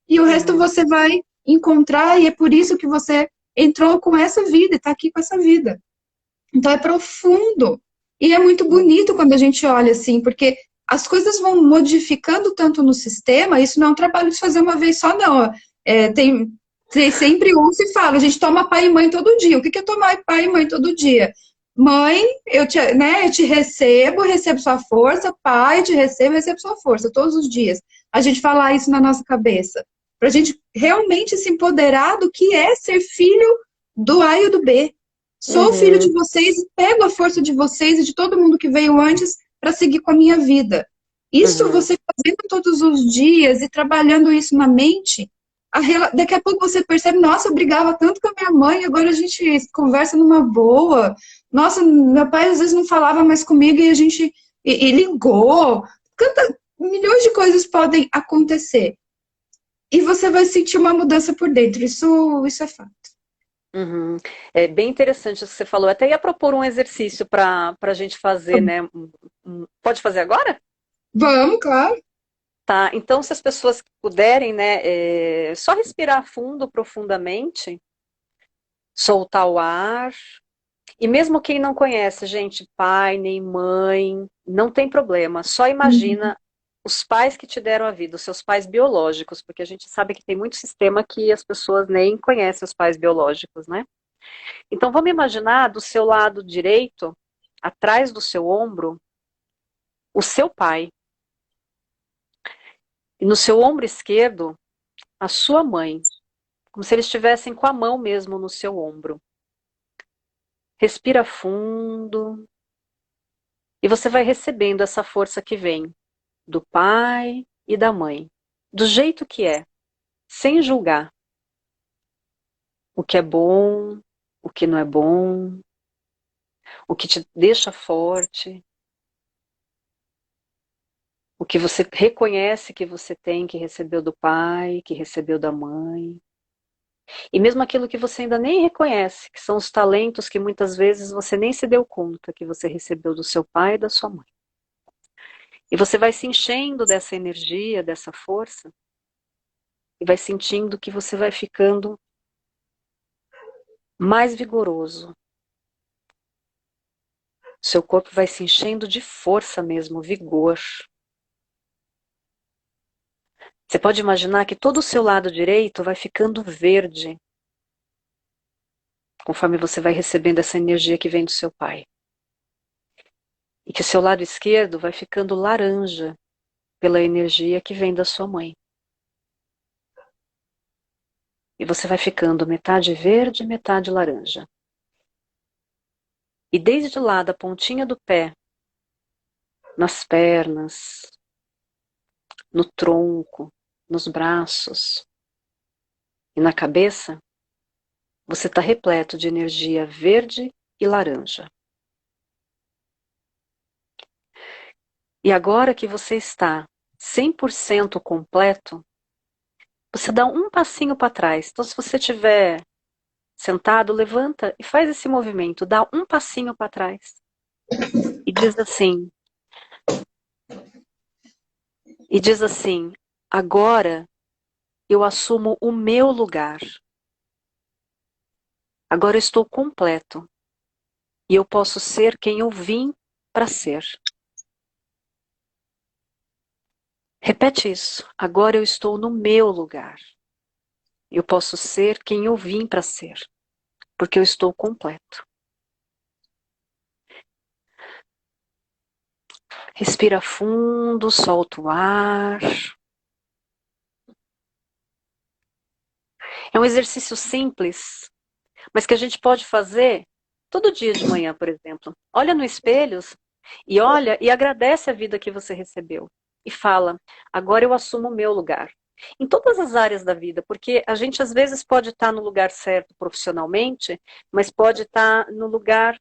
E o resto Uhum. você vai encontrar, e é por isso que você entrou com essa vida e está aqui com essa vida. Então é profundo. E é muito bonito quando a gente olha assim, porque as coisas vão modificando tanto no sistema, isso não é um trabalho de fazer uma vez só, não. Tem sempre um se fala, a gente toma pai e mãe todo dia. O que é tomar pai e mãe todo dia? Mãe, eu te recebo, recebo sua força, pai, te recebo, recebo sua força, todos os dias. A gente fala isso na nossa cabeça. Para a gente realmente se empoderar do que é ser filho do A e do B. Sou filho Uhum. de vocês e pego a força de vocês e de todo mundo que veio antes para seguir com a minha vida. Isso Uhum. você fazendo todos os dias e trabalhando isso na mente, daqui a pouco você percebe, nossa, eu brigava tanto com a minha mãe, agora a gente conversa numa boa. Nossa, meu pai às vezes não falava mais comigo e a gente e ligou. Milhões de coisas podem acontecer. E você vai sentir uma mudança por dentro. Isso é fato. Uhum. É bem interessante isso que você falou. Eu até ia propor um exercício para a gente fazer, né? Pode fazer agora? Vamos, claro. Tá. Então, se as pessoas puderem, né, só respirar fundo, profundamente, soltar o ar. E mesmo quem não conhece, gente, pai nem mãe, não tem problema. Só Uhum. imagina os pais que te deram a vida, os seus pais biológicos, porque a gente sabe que tem muito sistema que as pessoas nem conhecem os pais biológicos, né? Então vamos imaginar do seu lado direito, atrás do seu ombro, o seu pai. E no seu ombro esquerdo, a sua mãe. Como se eles estivessem com a mão mesmo no seu ombro. Respira fundo. E você vai recebendo essa força que vem do pai e da mãe. Do jeito que é, sem julgar. O que é bom, o que não é bom, o que te deixa forte, o que você reconhece que você tem, que recebeu do pai, que recebeu da mãe. E mesmo aquilo que você ainda nem reconhece, que são os talentos que muitas vezes você nem se deu conta que você recebeu do seu pai e da sua mãe. E você vai se enchendo dessa energia, dessa força, e vai sentindo que você vai ficando mais vigoroso. Seu corpo vai se enchendo de força mesmo, vigor. Você pode imaginar que todo o seu lado direito vai ficando verde, conforme você vai recebendo essa energia que vem do seu pai. E que o seu lado esquerdo vai ficando laranja, pela energia que vem da sua mãe. E você vai ficando metade verde, metade laranja. E desde lá da pontinha do pé, nas pernas, no tronco, nos braços e na cabeça, você está repleto de energia verde e laranja. E agora que você está 100% completo, você dá um passinho para trás. Então, se você estiver sentado, levanta e faz esse movimento, dá um passinho para trás. E diz assim, agora eu assumo o meu lugar. Agora eu estou completo. E eu posso ser quem eu vim para ser. Repete isso. Agora eu estou no meu lugar. Eu posso ser quem eu vim para ser, porque eu estou completo. Respira fundo, solta o ar. É um exercício simples, mas que a gente pode fazer todo dia de manhã, por exemplo. Olha no espelho e olha e agradece a vida que você recebeu. E fala, agora eu assumo o meu lugar. Em todas as áreas da vida, porque a gente às vezes pode estar no lugar certo profissionalmente, mas pode estar no lugar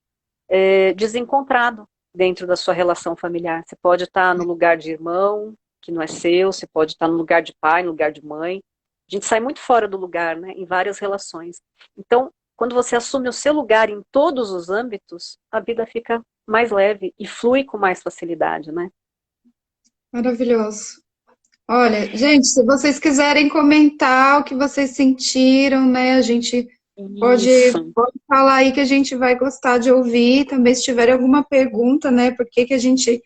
desencontrado dentro da sua relação familiar. Você pode estar no lugar de irmão, que não é seu, você pode estar no lugar de pai, no lugar de mãe. A gente sai muito fora do lugar, né, em várias relações. Então, quando você assume o seu lugar em todos os âmbitos, a vida fica mais leve e flui com mais facilidade, né? Maravilhoso. Olha, gente, se vocês quiserem comentar o que vocês sentiram, né, a gente Isso. pode falar aí que a gente vai gostar de ouvir. Também, se tiver alguma pergunta, né, por que que a gente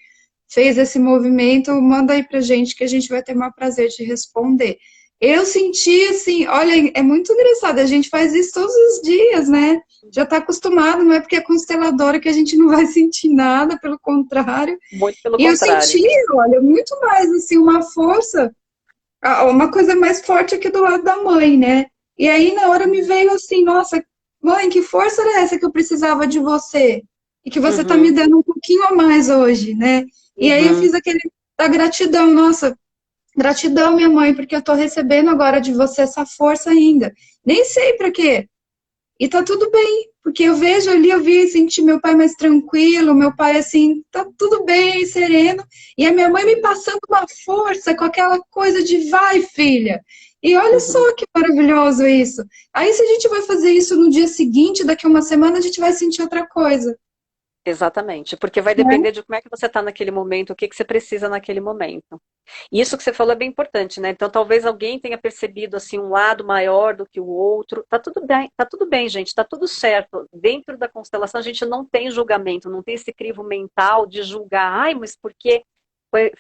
fez esse movimento, manda aí pra gente que a gente vai ter o maior prazer de responder. Eu senti assim, olha, é muito engraçado, a gente faz isso todos os dias, né? Já está acostumado, não é porque é consteladora que a gente não vai sentir nada, pelo contrário. Muito pelo E eu contrário. senti, olha, muito mais assim, uma força, uma coisa mais forte aqui do lado da mãe, né? E aí na hora me veio assim, nossa, mãe, que força era essa que eu precisava de você? E que você está me Uhum, dando um pouquinho a mais hoje, né? E aí eu uhum, fiz aquele da gratidão, nossa, gratidão, minha mãe, porque eu estou recebendo agora de você essa força ainda. Nem sei para quê. E tá tudo bem, porque eu vejo ali, eu vi, senti meu pai mais tranquilo, meu pai assim, tá tudo bem, sereno, e a minha mãe me passando uma força com aquela coisa de vai, filha. E olha uhum. só que maravilhoso isso. Aí, se a gente vai fazer isso no dia seguinte, daqui a uma semana, a gente vai sentir outra coisa, Exatamente, porque vai né? depender de como é que você está naquele momento, o que que você precisa naquele momento. E isso que você falou é bem importante, né? Então talvez alguém tenha percebido assim um lado maior do que o outro. Tá tudo bem, gente, tá tudo certo. Dentro da constelação a gente não tem julgamento, não tem esse crivo mental de julgar, ai, mas por que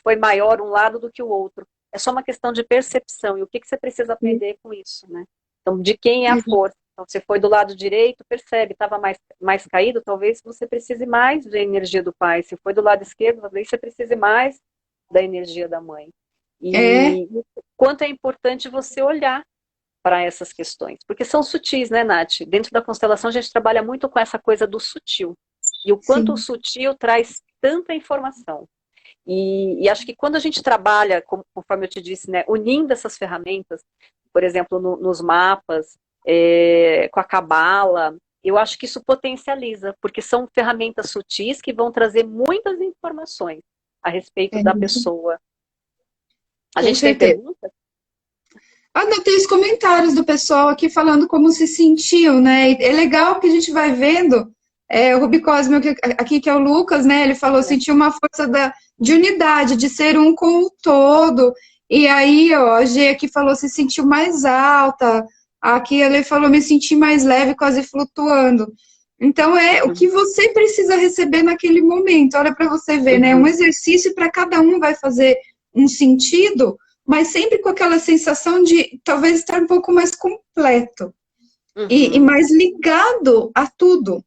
foi maior um lado do que o outro? É só uma questão de percepção e o que que você precisa aprender com isso, né? Então, de quem é a força? Então, se foi do lado direito, percebe, estava mais caído, talvez você precise mais da energia do pai. Se foi do lado esquerdo, talvez você precise mais da energia da mãe. É, E quanto é importante você olhar para essas questões, porque são sutis, né, Nath? Dentro da constelação a gente trabalha muito com essa coisa do sutil. E o quanto o sim. sutil traz tanta informação. E acho que quando a gente trabalha, conforme eu te disse, né, unindo essas ferramentas, por exemplo, nos mapas, com a cabala, eu acho que isso potencializa, porque são ferramentas sutis que vão trazer muitas informações a respeito É, da pessoa. A com gente tem certeza. perguntas? Ah, não, tem os comentários do pessoal aqui falando como se sentiu, né? E é legal que a gente vai vendo. O Rubi Cosme aqui, que é o Lucas, né? Ele falou, sentiu uma força de unidade, de ser um com o todo. E aí, ó, a G aqui falou, se sentiu mais alta. Aqui ele falou, me senti mais leve, quase flutuando. Então, é o que Uhum, você precisa receber naquele momento. Olha para você ver, né? Um uhum, exercício para cada um vai fazer um sentido, mas sempre com aquela sensação de talvez estar um pouco mais completo e uhum, mais ligado a tudo,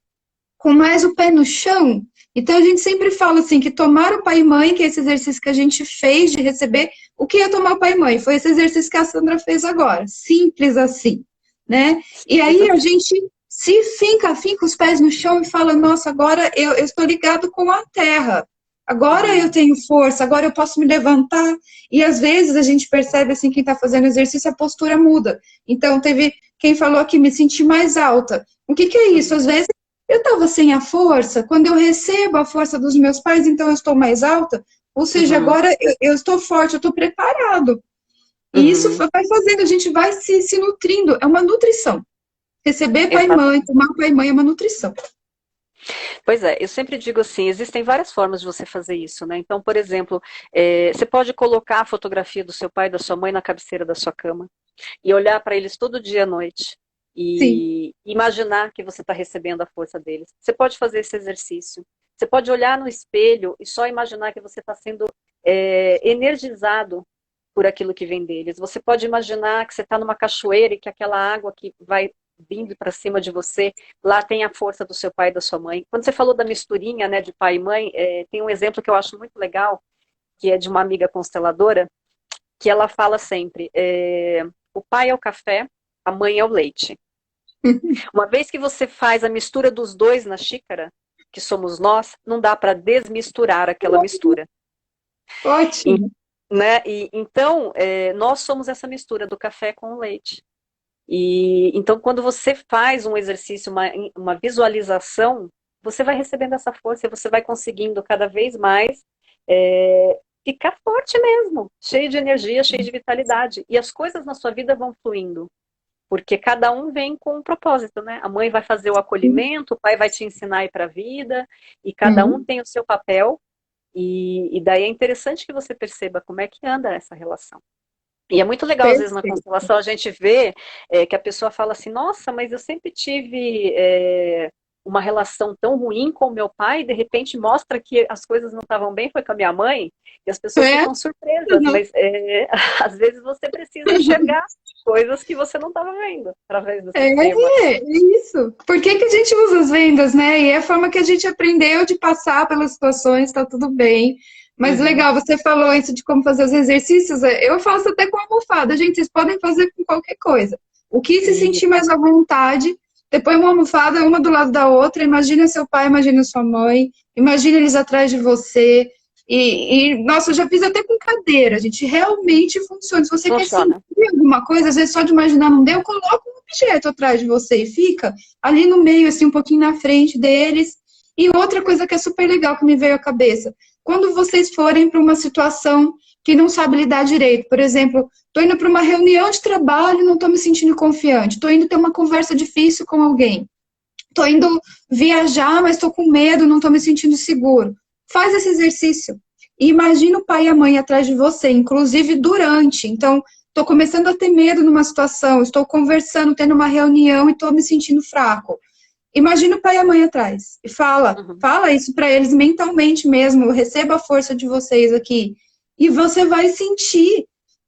com mais o pé no chão. Então a gente sempre fala assim que tomar o pai e mãe, que é esse exercício que a gente fez de receber, o que é tomar o pai e mãe? Foi esse exercício que a Sandra fez agora, simples assim, né? E simples aí a assim. gente se finca os pés no chão e fala, nossa, agora eu estou ligado com a terra. Agora eu Uhum, tenho força, agora eu posso me levantar. E às vezes a gente percebe assim, quem está fazendo exercício, a postura muda. Então, teve quem falou que me senti mais alta. O que é isso? uhum, Às vezes eu estava sem a força, quando eu recebo a força dos meus pais, então eu estou mais alta, ou seja, uhum, agora eu estou forte, eu estou preparado. E isso uhum. vai fazendo, a gente vai se nutrindo, é uma nutrição. Receber pai e mãe, Exatamente. tomar pai e mãe é uma nutrição. Pois é, eu sempre digo assim, existem várias formas de você fazer isso, né? Então, por exemplo, você pode colocar a fotografia do seu pai e da sua mãe na cabeceira da sua cama e olhar para eles todo dia à noite Sim. e imaginar que você está recebendo a força deles. Você pode fazer esse exercício. Você pode olhar no espelho e só imaginar que você está sendo energizado por aquilo que vem deles. Você pode imaginar que você está numa cachoeira e que aquela água que vai vindo para cima de você, lá tem a força do seu pai e da sua mãe. Quando você falou da misturinha, né, de pai e mãe, tem um exemplo que eu acho muito legal, que é de uma amiga consteladora, que ela fala sempre, o pai é o café, a mãe é o leite. Uma vez que você faz a mistura dos dois na xícara, que somos nós, não dá para desmisturar aquela mistura. Ótimo. Né? Então, nós somos essa mistura do café com o leite. E então, quando você faz um exercício, uma visualização, você vai recebendo essa força e você vai conseguindo cada vez mais ficar forte mesmo, cheio de energia, cheio de vitalidade. E as coisas na sua vida vão fluindo. Porque cada um vem com um propósito, né? A mãe vai fazer o acolhimento, o pai vai te ensinar a ir para a vida, e cada um tem o seu papel. E daí é interessante que você perceba como é que anda essa relação. E é muito legal, às vezes, na constelação, a gente vê que a pessoa fala assim, nossa, mas eu sempre tive uma relação tão ruim com o meu pai, e de repente mostra que as coisas não estavam bem, foi com a minha mãe, e as pessoas ficam surpresas, mas às vezes você precisa enxergar coisas que você não estava vendo através do sistema. Isso. Por que a gente usa as vendas, né? E é a forma que a gente aprendeu de passar pelas situações, tá tudo bem. Mas legal, você falou isso de como fazer os exercícios. Eu faço até com almofada. Gente, vocês podem fazer com qualquer coisa. O que se sentir mais à vontade, depois uma almofada, uma do lado da outra. Imagina seu pai, imagina sua mãe. Imagina eles atrás de você. Nossa, eu já fiz até com cadeira, gente, realmente funciona. Se você quer sentir alguma coisa, às vezes só de imaginar não deu, coloca um objeto atrás de você e fica ali no meio, assim, um pouquinho na frente deles. E outra coisa que é super legal que me veio à cabeça, quando vocês forem para uma situação que não sabe lidar direito, por exemplo, estou indo para uma reunião de trabalho e não estou me sentindo confiante, estou indo ter uma conversa difícil com alguém, estou indo viajar, mas estou com medo, não estou me sentindo seguro. Faz esse exercício. E imagina o pai e a mãe atrás de você, inclusive durante. Então, estou começando a ter medo numa situação, estou conversando, tendo uma reunião e estou me sentindo fraco. Imagina o pai e a mãe atrás. E fala isso para eles mentalmente mesmo. Receba a força de vocês aqui. E você vai sentir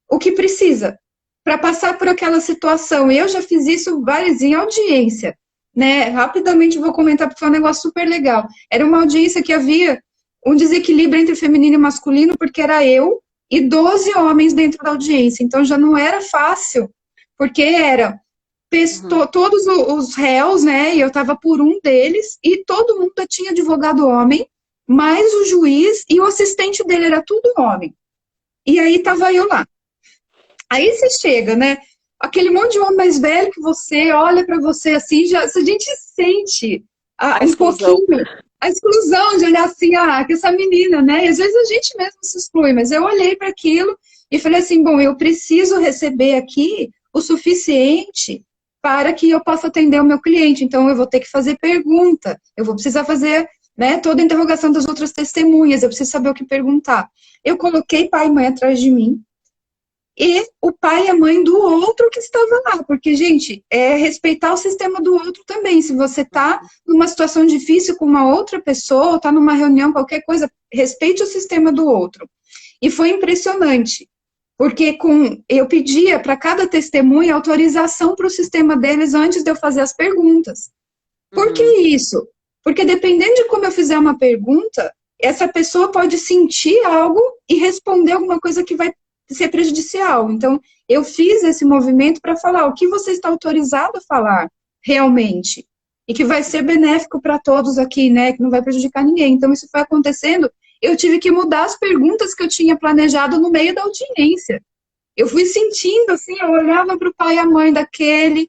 o que precisa para passar por aquela situação. Eu já fiz isso várias em audiência, né? Rapidamente vou comentar porque foi um negócio super legal. Era uma audiência que havia um desequilíbrio entre feminino e masculino, porque era eu e 12 homens dentro da audiência. Então já não era fácil, porque era todos os réus, né? E eu estava por um deles, e todo mundo tinha advogado homem, mais o juiz e o assistente dele era tudo homem. E aí tava eu lá. Aí você chega, né? Aquele monte de homem mais velho que você olha para você assim, já, a gente sente um pouquinho a exclusão de olhar assim, que essa menina, né? E às vezes a gente mesmo se exclui, mas eu olhei para aquilo e falei assim, bom, eu preciso receber aqui o suficiente para que eu possa atender o meu cliente. Então eu vou ter que fazer pergunta, eu vou precisar fazer, né, toda a interrogação das outras testemunhas, eu preciso saber o que perguntar. Eu coloquei pai e mãe atrás de mim, e o pai e a mãe do outro que estava lá, porque, gente, é respeitar o sistema do outro também. Se você está numa situação difícil com uma outra pessoa, ou está numa reunião, qualquer coisa, respeite o sistema do outro. E foi impressionante, porque eu pedia para cada testemunha autorização para o sistema deles antes de eu fazer as perguntas. Por que isso? Porque dependendo de como eu fizer uma pergunta, essa pessoa pode sentir algo e responder alguma coisa que vai ser prejudicial. Então, eu fiz esse movimento para falar o que você está autorizado a falar realmente e que vai ser benéfico para todos aqui, né, que não vai prejudicar ninguém. Então, isso foi acontecendo, eu tive que mudar as perguntas que eu tinha planejado no meio da audiência. Eu fui sentindo, assim, eu olhava para o pai e a mãe daquele,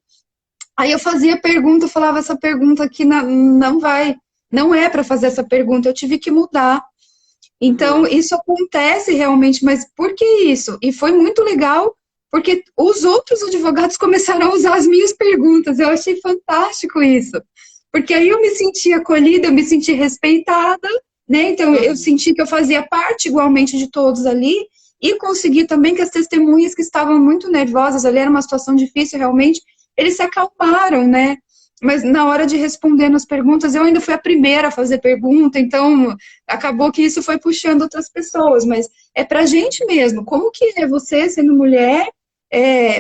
aí eu fazia pergunta, falava, essa pergunta aqui não é para fazer essa pergunta, eu tive que mudar. Então, isso acontece realmente, mas por que isso? E foi muito legal, porque os outros advogados começaram a usar as minhas perguntas, eu achei fantástico isso, porque aí eu me senti acolhida, eu me senti respeitada, né? Então, eu senti que eu fazia parte igualmente de todos ali, e consegui também que as testemunhas que estavam muito nervosas ali, era uma situação difícil realmente, eles se acalmaram, né? mas na hora de responder nas perguntas, eu ainda fui a primeira a fazer pergunta, então acabou que isso foi puxando outras pessoas, mas é pra gente mesmo. Como que é você, sendo mulher,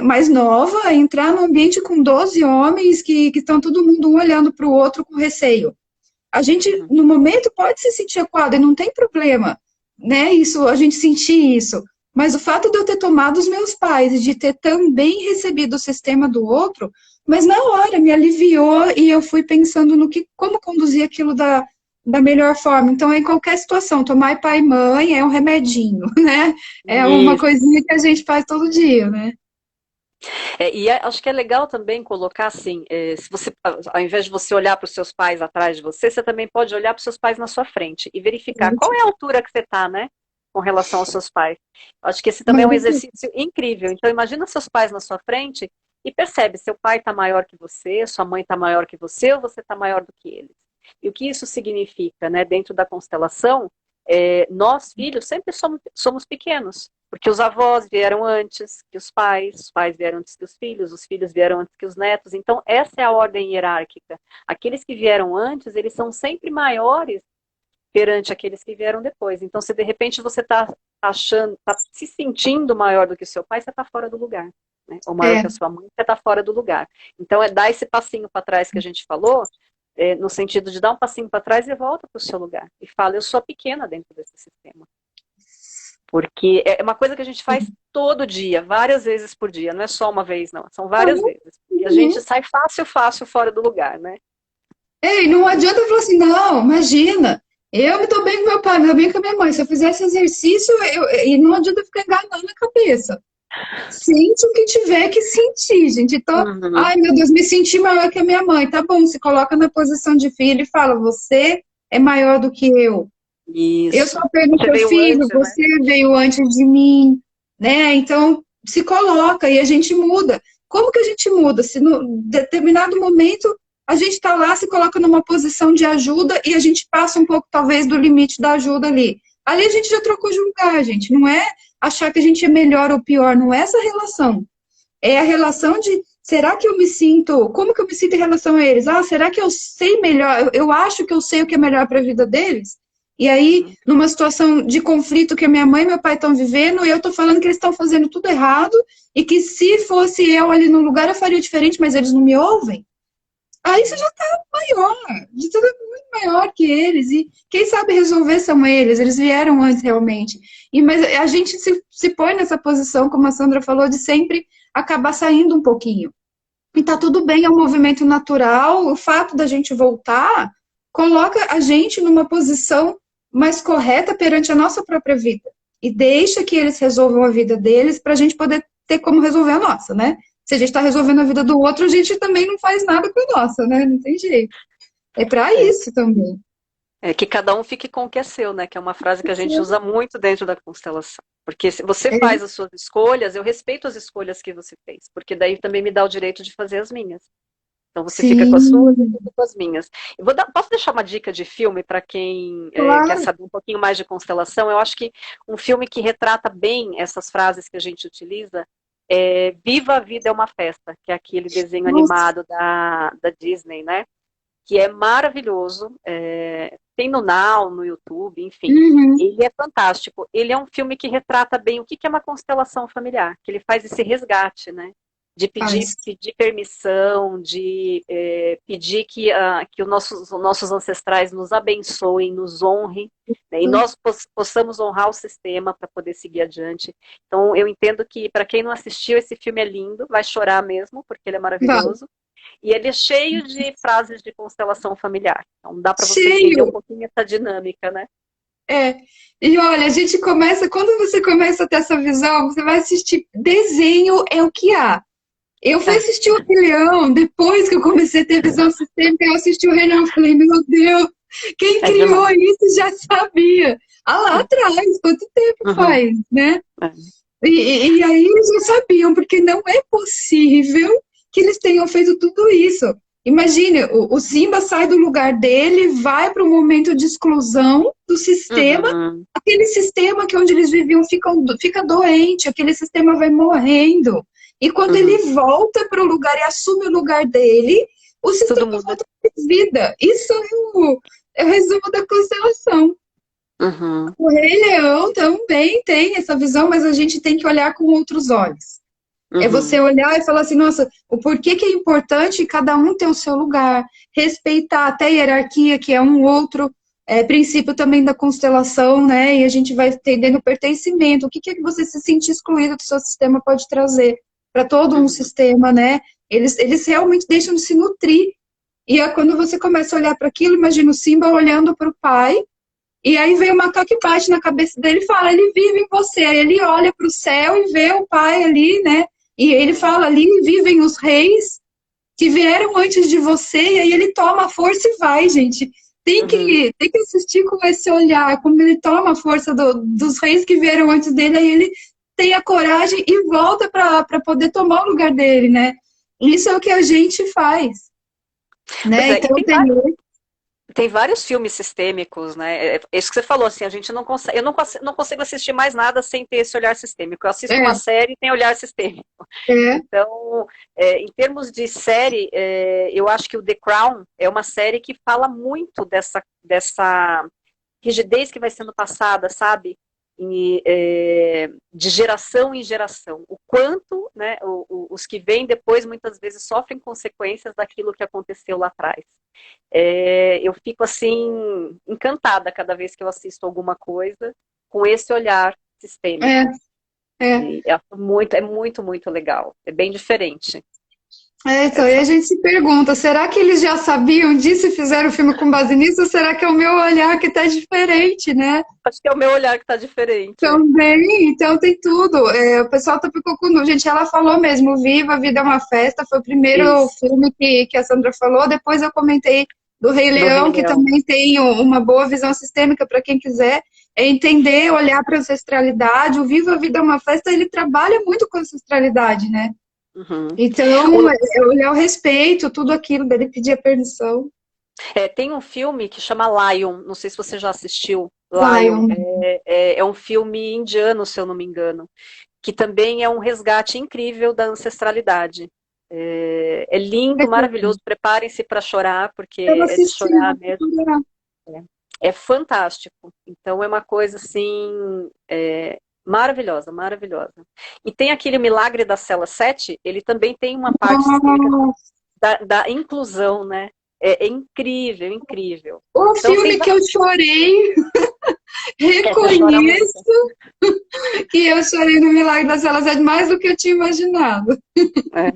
mais nova, entrar num ambiente com 12 homens que estão todo mundo um olhando para o outro com receio? A gente, Uhum. no momento, pode se sentir acuado e não tem problema, né? Isso, a gente sentir isso. Mas o fato de eu ter tomado os meus pais e de ter também recebido o sistema do outro, mas na hora me aliviou e eu fui pensando no que, como conduzir aquilo da melhor forma. Então, em qualquer situação, tomar pai e mãe é um remedinho, né? É uma Isso. coisinha que a gente faz todo dia, né? Acho que é legal também colocar assim, se você, ao invés de você olhar para os seus pais atrás de você, você também pode olhar para os seus pais na sua frente e verificar qual é a altura que você está, né, com relação aos seus pais. Acho que esse também é um exercício incrível. Então, imagina seus pais na sua frente e percebe, seu pai está maior que você, sua mãe está maior que você ou você está maior do que eles. E o que isso significa, né, dentro da constelação, nós, filhos, sempre somos pequenos. Porque os avós vieram antes que os pais vieram antes que os filhos vieram antes que os netos. Então, essa é a ordem hierárquica. Aqueles que vieram antes, eles são sempre maiores perante aqueles que vieram depois. Então, se de repente você está achando, está se sentindo maior do que o seu pai, você está fora do lugar. Né? Ou maior que a sua mãe, você está fora do lugar. Então, é dar esse passinho para trás que a gente falou, no sentido de dar um passinho para trás e volta para o seu lugar. E fala, eu sou pequena dentro desse sistema. Porque é uma coisa que a gente faz todo dia, várias vezes por dia, não é só uma vez, não, são várias vezes. E a gente sai fácil fora do lugar, né? Ei, não adianta falar assim, não, imagina, eu me dou bem com meu pai, me dou bem com a minha mãe. Se eu fizesse exercício, e não adianta ficar enganando a cabeça. Sente o que tiver que sentir, gente. Então, Uhum. ai meu Deus, me senti maior que a minha mãe. Tá bom, se coloca na posição de filho e fala, você é maior do que eu. Eu Isso. só pergunto Você ao veio filho, antes, né? você veio antes de mim, né? Então, se coloca e a gente muda. Como que a gente muda? Se no determinado momento a gente está lá, se coloca numa posição de ajuda e a gente passa um pouco, talvez, do limite da ajuda ali. Ali a gente já trocou de lugar, gente. Não é achar que a gente é melhor ou pior, não é essa relação. É a relação de, será que eu me sinto, como que eu me sinto em relação a eles? Ah, será que eu sei melhor? Eu acho que eu sei o que é melhor para a vida deles? E aí, numa situação de conflito que a minha mãe e meu pai estão vivendo, eu estou falando que eles estão fazendo tudo errado e que se fosse eu ali no lugar eu faria diferente, mas eles não me ouvem. Aí você já está maior, de tudo muito maior que eles. E quem sabe resolver são eles vieram antes realmente. Mas a gente se põe nessa posição, como a Sandra falou, de sempre acabar saindo um pouquinho. E tá tudo bem, é um movimento natural. O fato da gente voltar coloca a gente numa posição mais correta perante a nossa própria vida. E deixa que eles resolvam a vida deles para a gente poder ter como resolver a nossa, né? Se a gente está resolvendo a vida do outro, a gente também não faz nada com a nossa, né? Não tem jeito. É para É. isso também. É que cada um fique com o que é seu, né? Que é uma frase que a gente usa muito dentro da constelação. Porque se você É, faz as suas escolhas, eu respeito as escolhas que você fez, porque daí também me dá o direito de fazer as minhas. Então você fica com as suas, eu sim, fico com as minhas. Posso deixar uma dica de filme para quem quer claro. saber um pouquinho mais de constelação? Eu acho que um filme que retrata bem essas frases que a gente utiliza é Viva a Vida é uma Festa, que é aquele desenho Nossa. animado da Disney, né? Que é maravilhoso. Tem no Now, no YouTube, enfim. Uhum. Ele é fantástico. Ele é um filme que retrata bem o que é uma constelação familiar, que ele faz esse resgate, né? De Faz. pedir permissão, de pedir que os nossos ancestrais nos abençoem, nos honrem, né? E nós possamos honrar o sistema para poder seguir adiante. Então, eu entendo que, para quem não assistiu, esse filme é lindo, vai chorar mesmo, porque ele é Vai. maravilhoso. E ele é cheio de frases de constelação familiar. Então, dá para você entender um Cheio. pouquinho essa dinâmica, né? É. E olha, a gente começa, quando você começa a ter essa visão, você vai assistir desenho é o que há. Eu fui assistir o Rei Leão, depois que eu comecei a ter visão sistêmica, eu assisti o Rei Leão, eu falei, meu Deus, quem É criou demais. isso já sabia. Ah, lá atrás, quanto tempo Uhum. faz, né? É. E aí eles já sabiam, porque não é possível que eles tenham feito tudo isso. Imagine, o Simba sai do lugar dele, vai para um momento de exclusão do sistema, Uhum. aquele sistema que onde eles viviam fica doente, aquele sistema vai morrendo. E quando Uhum. ele volta para o lugar e assume o lugar dele, o Tudo sistema muda. volta a ter vida. Isso é o resumo da constelação. Uhum, O Rei Leão também tem essa visão, mas a gente tem que olhar com outros olhos. É você uhum, olhar e falar assim, nossa, o porquê que é importante cada um ter o seu lugar, respeitar até a hierarquia, que é um outro princípio também da constelação, né? E a gente vai entendendo o pertencimento, o que é que você se sentir excluído do seu sistema pode trazer para todo um uhum. sistema, né? Eles realmente deixam de se nutrir. E é quando você começa a olhar para aquilo, imagina o Simba olhando para o pai, e aí vem o macaco e bate na cabeça dele e fala, ele vive em você. Aí ele olha para o céu e vê o pai ali, né? E ele fala, ali vivem os reis que vieram antes de você, e aí ele toma a força e vai, gente. Uhum. Tem que assistir com esse olhar, como ele toma a força dos reis que vieram antes dele, aí ele tem a coragem e volta para poder tomar o lugar dele, né? Isso é o que a gente faz, Pois né? é, e Então tem vários filmes sistêmicos, né? É isso que você falou, assim, a gente não consegue, eu não consigo assistir mais nada sem ter esse olhar sistêmico. Eu assisto uma é, série e tem olhar sistêmico. é, Então, em termos de série, eu acho que o The Crown é uma série que fala muito dessa rigidez que vai sendo passada, sabe? De geração em geração. O quanto, né, os que vêm depois muitas vezes sofrem consequências daquilo que aconteceu lá atrás. Eu fico assim encantada cada vez que eu assisto alguma coisa com esse olhar é, sistêmico. é. E é muito, muito legal. É bem diferente. Então, aí a gente se pergunta, será que eles já sabiam disso e fizeram o filme com base nisso, ou será que é o meu olhar que está diferente, né? Acho que é o meu olhar que está diferente. Também, então tem tudo. O pessoal tá pipocando. Gente, ela falou mesmo, Viva, a Vida é uma Festa, foi o primeiro Isso, filme que a Sandra falou, depois eu comentei do Rei do Rei Leão, que Leão. também tem uma boa visão sistêmica para quem quiser entender, olhar para a ancestralidade. O Viva, a Vida é uma Festa, ele trabalha muito com ancestralidade, né? Uhum. Então, O- olhar o respeito, tudo aquilo, dele pedir a permissão. tem um filme que chama Lion, não sei se você já assistiu. Lion Lion. é um filme indiano, se eu não me engano, que também é um resgate incrível da ancestralidade. É lindo, maravilhoso. Preparem-se para chorar, porque Eu é de assisti, chorar vou mesmo. procurar. É fantástico. Então é uma coisa assim maravilhosa, maravilhosa. E tem aquele Milagre da Cela 7, ele também tem uma parte sistêmica Nossa, da inclusão, né? É incrível, incrível. o Então tem filme que eu chorei, você chora muito. reconheço que eu chorei no Milagre das Celas, é mais do que eu tinha imaginado. É.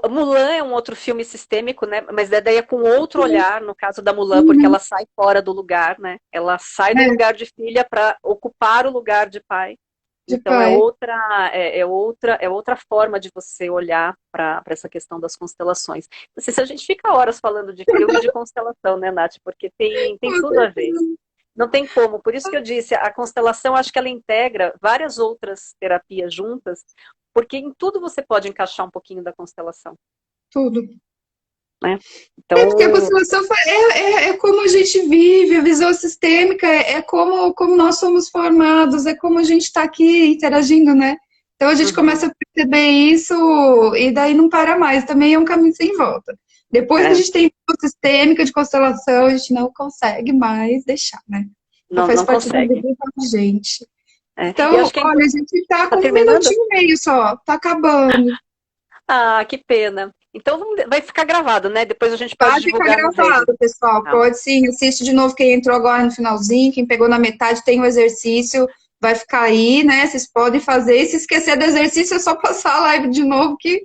Mulan é um outro filme sistêmico, né? Mas daí é com outro olhar, no caso da Mulan, porque Uhum. ela sai fora do lugar, né? Ela sai do É, lugar de filha para ocupar o lugar de pai. de Então pai. é outra forma de você olhar para essa questão das constelações. Não sei se a gente fica horas falando de filme e de constelação, né, Nath? Porque tem Com tudo a ver. certeza. Não tem como. Por isso que eu disse, a constelação, acho que ela integra várias outras terapias juntas, porque em tudo você pode encaixar um pouquinho da constelação, Tudo. né? Porque a Então, constelação é como a gente vive, a visão sistêmica é como nós somos formados, é como a gente está aqui interagindo, né? Então a gente uhum, começa a perceber isso e daí não para mais. Também é um caminho sem volta. Depois que a é, gente tem visão sistêmica de constelação, a gente não consegue mais deixar, né? Já não, faz não parte da vida consegue. da gente. E eu Então, acho que é olha, a importante. gente está Tá com um terminando? minutinho e meio só, tá acabando. Ah, que pena. Então vai ficar gravado, né? Depois a gente pode Vai ficar divulgar nas redes. gravado, pessoal. Tá. Pode sim, assiste de novo quem entrou agora no finalzinho, quem pegou na metade tem o exercício, vai ficar aí, né? Vocês podem fazer. E se esquecer do exercício, é só passar a live de novo que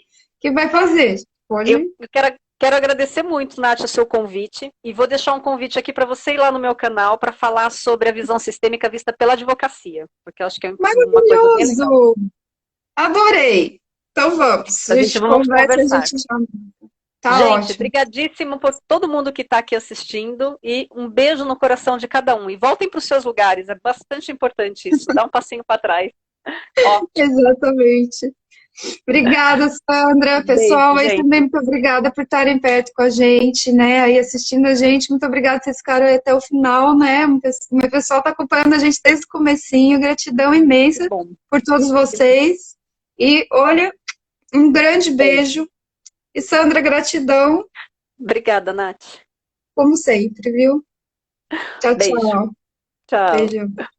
vai fazer. Pode. Eu quero agradecer muito, Nath, o seu convite. E vou deixar um convite aqui para você ir lá no meu canal para falar sobre a visão sistêmica vista pela advocacia, porque eu acho que é uma coisa bem legal. Maravilhoso! Adorei! Então vamos, a A gente gente vamos conversa, a conversar. gente já. Tá Gente, ótimo. brigadíssimo por todo mundo que está aqui assistindo e um beijo no coração de cada um. E voltem para os seus lugares, é bastante importante isso. Dá um passinho para trás. Ótimo. Exatamente. Obrigada, Sandra. Beijo, Pessoal, aí também gente. muito obrigada por estarem perto com a gente, né? Aí assistindo a gente. Muito obrigada por vocês ficaram aí até o final, né? O meu pessoal está acompanhando a gente desde o comecinho. Gratidão Que imensa bom. por todos Que bom. vocês. E olha, um grande Beijo. beijo. E Sandra, gratidão. Obrigada, Nath. Como sempre, viu? Tchau, Beijo. tchau. Tchau. Beijo.